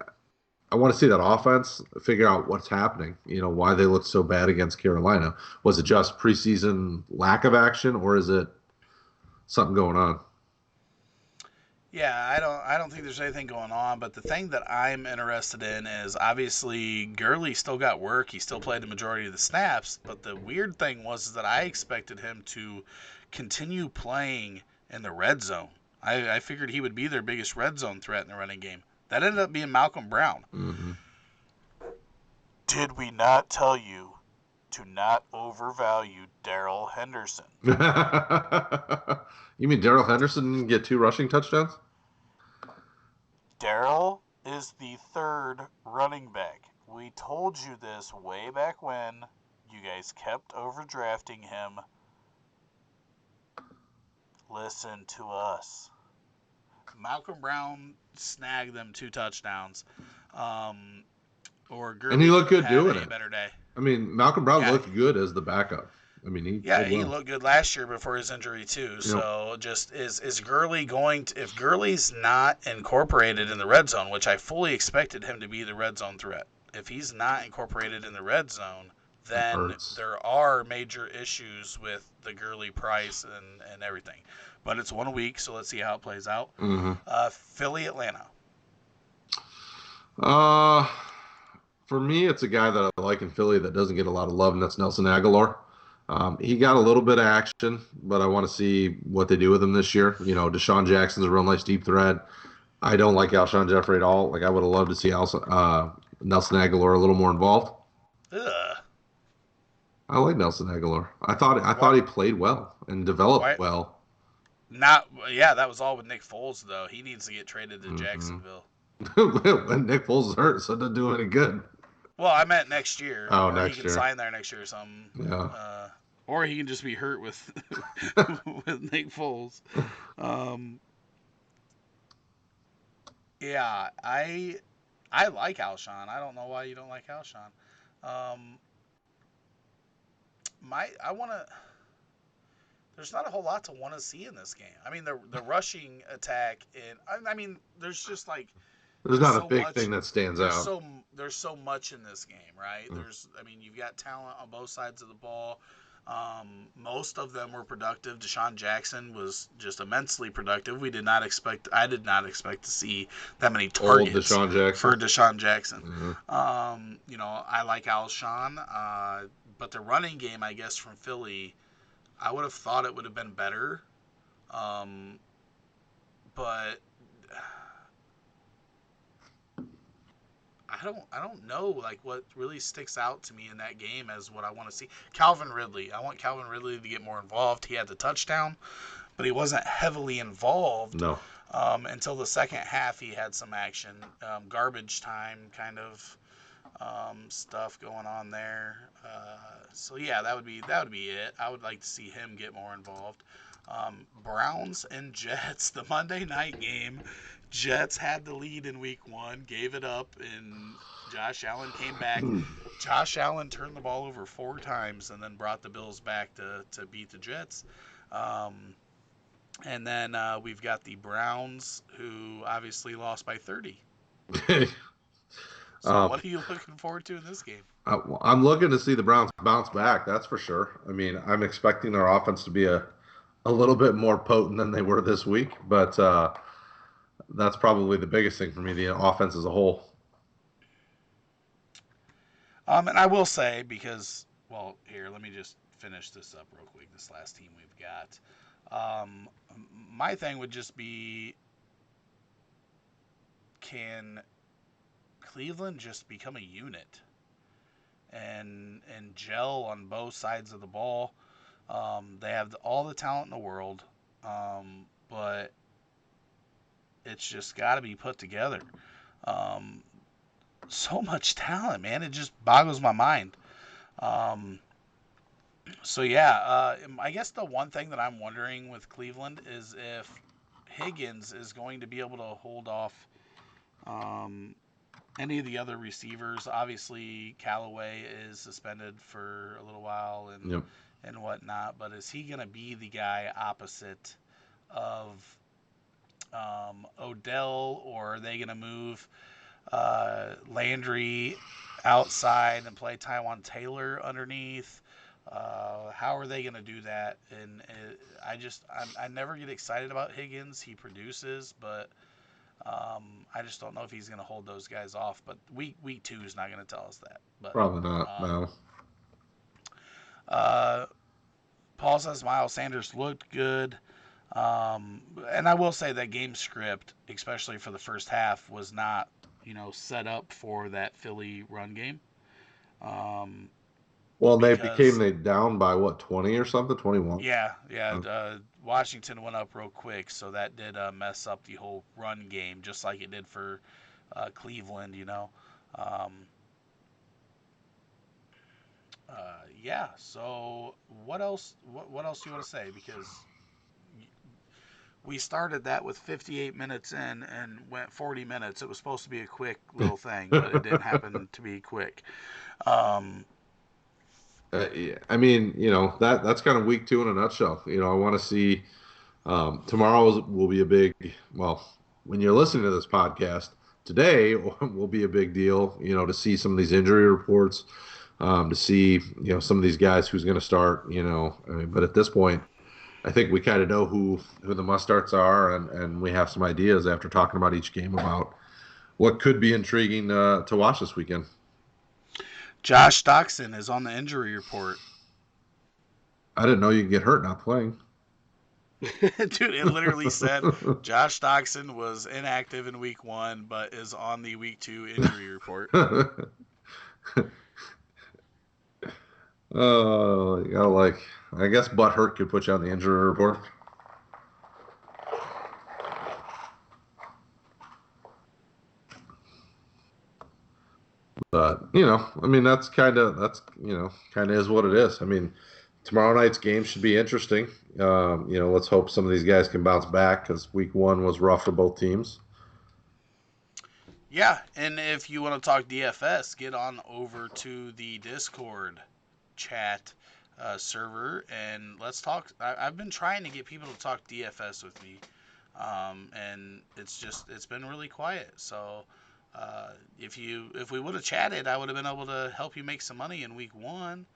I want to see that offense, figure out what's happening, why they look so bad against Carolina. Was it just preseason lack of action, or is it something going on? Yeah, I don't think there's anything going on, but the thing that I'm interested in is obviously Gurley still got work. He still played the majority of the snaps, but the weird thing was that I expected him to continue playing in the red zone. I figured he would be their biggest red zone threat in the running game. That ended up being Malcolm Brown. Mm-hmm. Did we not tell you to not overvalue Darrell Henderson? You mean Darrell Henderson didn't get 2 rushing touchdowns? Darrell is the 3rd running back. We told you this way back when. You guys kept overdrafting him. Listen to us. Malcolm Brown snagged them 2 touchdowns. And he looked good doing it. Better day. I mean, Malcolm Brown looked good as the backup. I mean, he looked good last year before his injury too. Yep. So just is Gurley going to, if Gurley's not incorporated in the red zone, which I fully expected him to be the red zone threat, if he's not incorporated in the red zone, then there are major issues with the Gurley price and everything. But it's 1 week, so let's see how it plays out. Mm-hmm. Philly, Atlanta. For me, it's a guy that I like in Philly that doesn't get a lot of love, and that's Nelson Aguilar. He got a little bit of action, but I want to see what they do with him this year. Deshaun Jackson's a real nice deep threat. I don't like Alshon Jeffrey at all. I would have loved to see Nelson Aguilar a little more involved. Ugh. I like Nelson Aguilar. I thought What? he played well and developed Why? well. Not. Yeah, that was all with Nick Foles though. He needs to get traded to Hmm. Jacksonville. When Nick Foles is hurt, so it doesn't do any good. Well, I meant next year, Oh, or he next can year. sign there next year or something. Yeah. Uh, or he can just be hurt with with Nick Foles. Um, yeah, I like Alshon. I don't know why you don't like Alshon. Um, I want to. There's not a whole lot to want to see in this game. I mean, the rushing attack, and I mean, there's just like There's there's not a so big much. thing that stands out. There's so much in this game, right? Mm. I mean, you've got talent on both sides of the ball. Most of them were productive. Deshaun Jackson was just immensely productive. I did not expect to see that many Old targets Deshaun Jackson. for Deshaun Jackson. Mhm. I like Alshon, but the running game, I guess, from Philly, I would have thought it would have been better. Um, but I don't know like what really sticks out to me in that game as what I want to see. Calvin Ridley. I want Calvin Ridley to get more involved. He had the touchdown, but he wasn't heavily involved No. until the second half. He had some action, garbage time kind of stuff going on there. So yeah, that would be it. I would like to see him get more involved. Browns and Jets, the Monday night game. Jets had the lead in week 1, gave it up, and Josh Allen came back. Josh Allen turned the ball over 4 times and then brought the Bills back to beat the Jets. Um, and then we've got the Browns, who obviously lost by 30. So um, what are you looking forward to in this game? I'm looking to see the Browns bounce back. That's for sure. I mean, I'm expecting their offense to be a little bit more potent than they were this week, but that's probably the biggest thing for me, the offense as a whole. And I will say, because, well, here, let me just finish this up real quick. This last team we've got. Um, my thing would just be, can Cleveland just become a unit and gel on both sides of the ball? They have all the talent in the world, but it's just got to be put together. Um, so much talent, man. It just boggles my mind. Um, So yeah, I guess the one thing that I'm wondering with Cleveland is if Higgins is going to be able to hold off um, any of the other receivers. Obviously, Callaway is suspended for a little while Yep. and whatnot, but is he going to be the guy opposite of Odell, or are they going to move Landry outside and play Taiwan Taylor underneath? How are they going to do that? And I never get excited about Higgins. He produces, but I just don't know if he's going to hold those guys off. But week 2 is not going to tell us that. But Probably not. um, No. uh, Paul says Miles Sanders looked good. And I will say that game script, especially for the first half, was not set up for that Philly run game. Um, Well, they became because they down by what, 20 or something, 21. yeah, Washington went up real quick, so that did mess up the whole run game, just like it did for Cleveland. Um, yeah. So what else? What else do you want to say? Because we started that with 58 minutes in and went 40 minutes. It was supposed to be a quick little thing, but it didn't happen to be quick. Um, Yeah, I mean, that's kind of week 2 in a nutshell. I want to see tomorrow will be a big, well, when you're listening to this podcast, today will be a big deal, to see some of these injury reports, to see, some of these guys who's going to start, I mean, but at this point, I think we kind of know who the must starts are, and we have some ideas after talking about each game about what could be intriguing to watch this weekend. Josh Doxson is on the injury report. I didn't know you could get hurt not playing. Dude, it literally said Josh Doxson was inactive in week 1, but is on the week 2 injury report. Oh, you gotta like. I guess butt hurt could put you on the injury report. But I mean, that's kind of is what it is. I mean, tomorrow night's game should be interesting. Let's hope some of these guys can bounce back because week one was rough for both teams. Yeah, and if you want to talk DFS, get on over to the Discord chat server and let's talk. I've been trying to get people to talk DFS with me, and it's been really quiet. So if we would have chatted, I would have been able to help you make some money in week 1.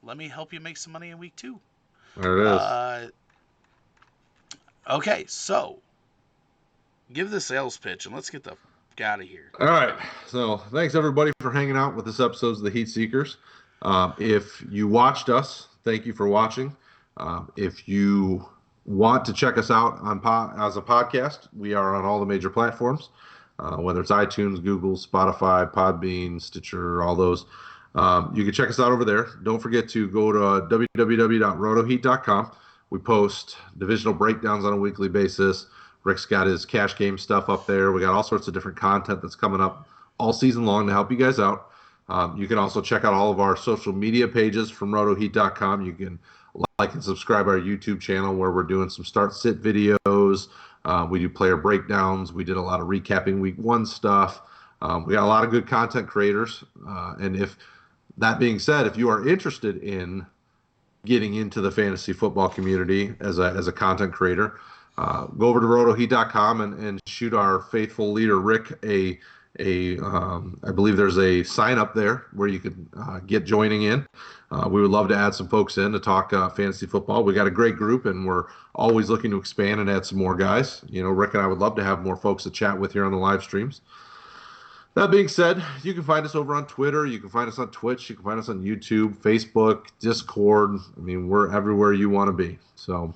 Let me help you make some money in week 2. There it is. Okay, so give the sales pitch and let's get the out of here. All right. So thanks everybody for hanging out with this episode of the Heatseekers. If you watched us, thank you for watching. If you want to check us out as a podcast, we are on all the major platforms, whether it's iTunes, Google, Spotify, Podbean, Stitcher, all those. You can check us out over there. Don't forget to go to www.rotoheat.com. We post divisional breakdowns on a weekly basis. Rick's got his cash game stuff up there. We got all sorts of different content that's coming up all season long to help you guys out. You can also check out all of our social media pages from rotoheat.com. You can like and subscribe our YouTube channel where we're doing some start-sit videos. We do player breakdowns. We did a lot of recapping week 1 stuff. We got a lot of good content creators. And if that being said, if you are interested in getting into the fantasy football community as a content creator, go over to rotoheat.com and shoot our faithful leader Rick I believe there's a sign up there where you could get joining in. We would love to add some folks in to talk fantasy football. We got a great group and we're always looking to expand and add some more guys. Rick and I would love to have more folks to chat with here on the live streams. That being said, you can find us over on Twitter. You can find us on Twitch. You can find us on YouTube, Facebook, Discord. I mean, we're everywhere you want to be. So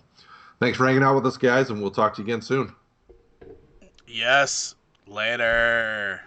thanks for hanging out with us, guys, and we'll talk to you again soon. Yes. Later.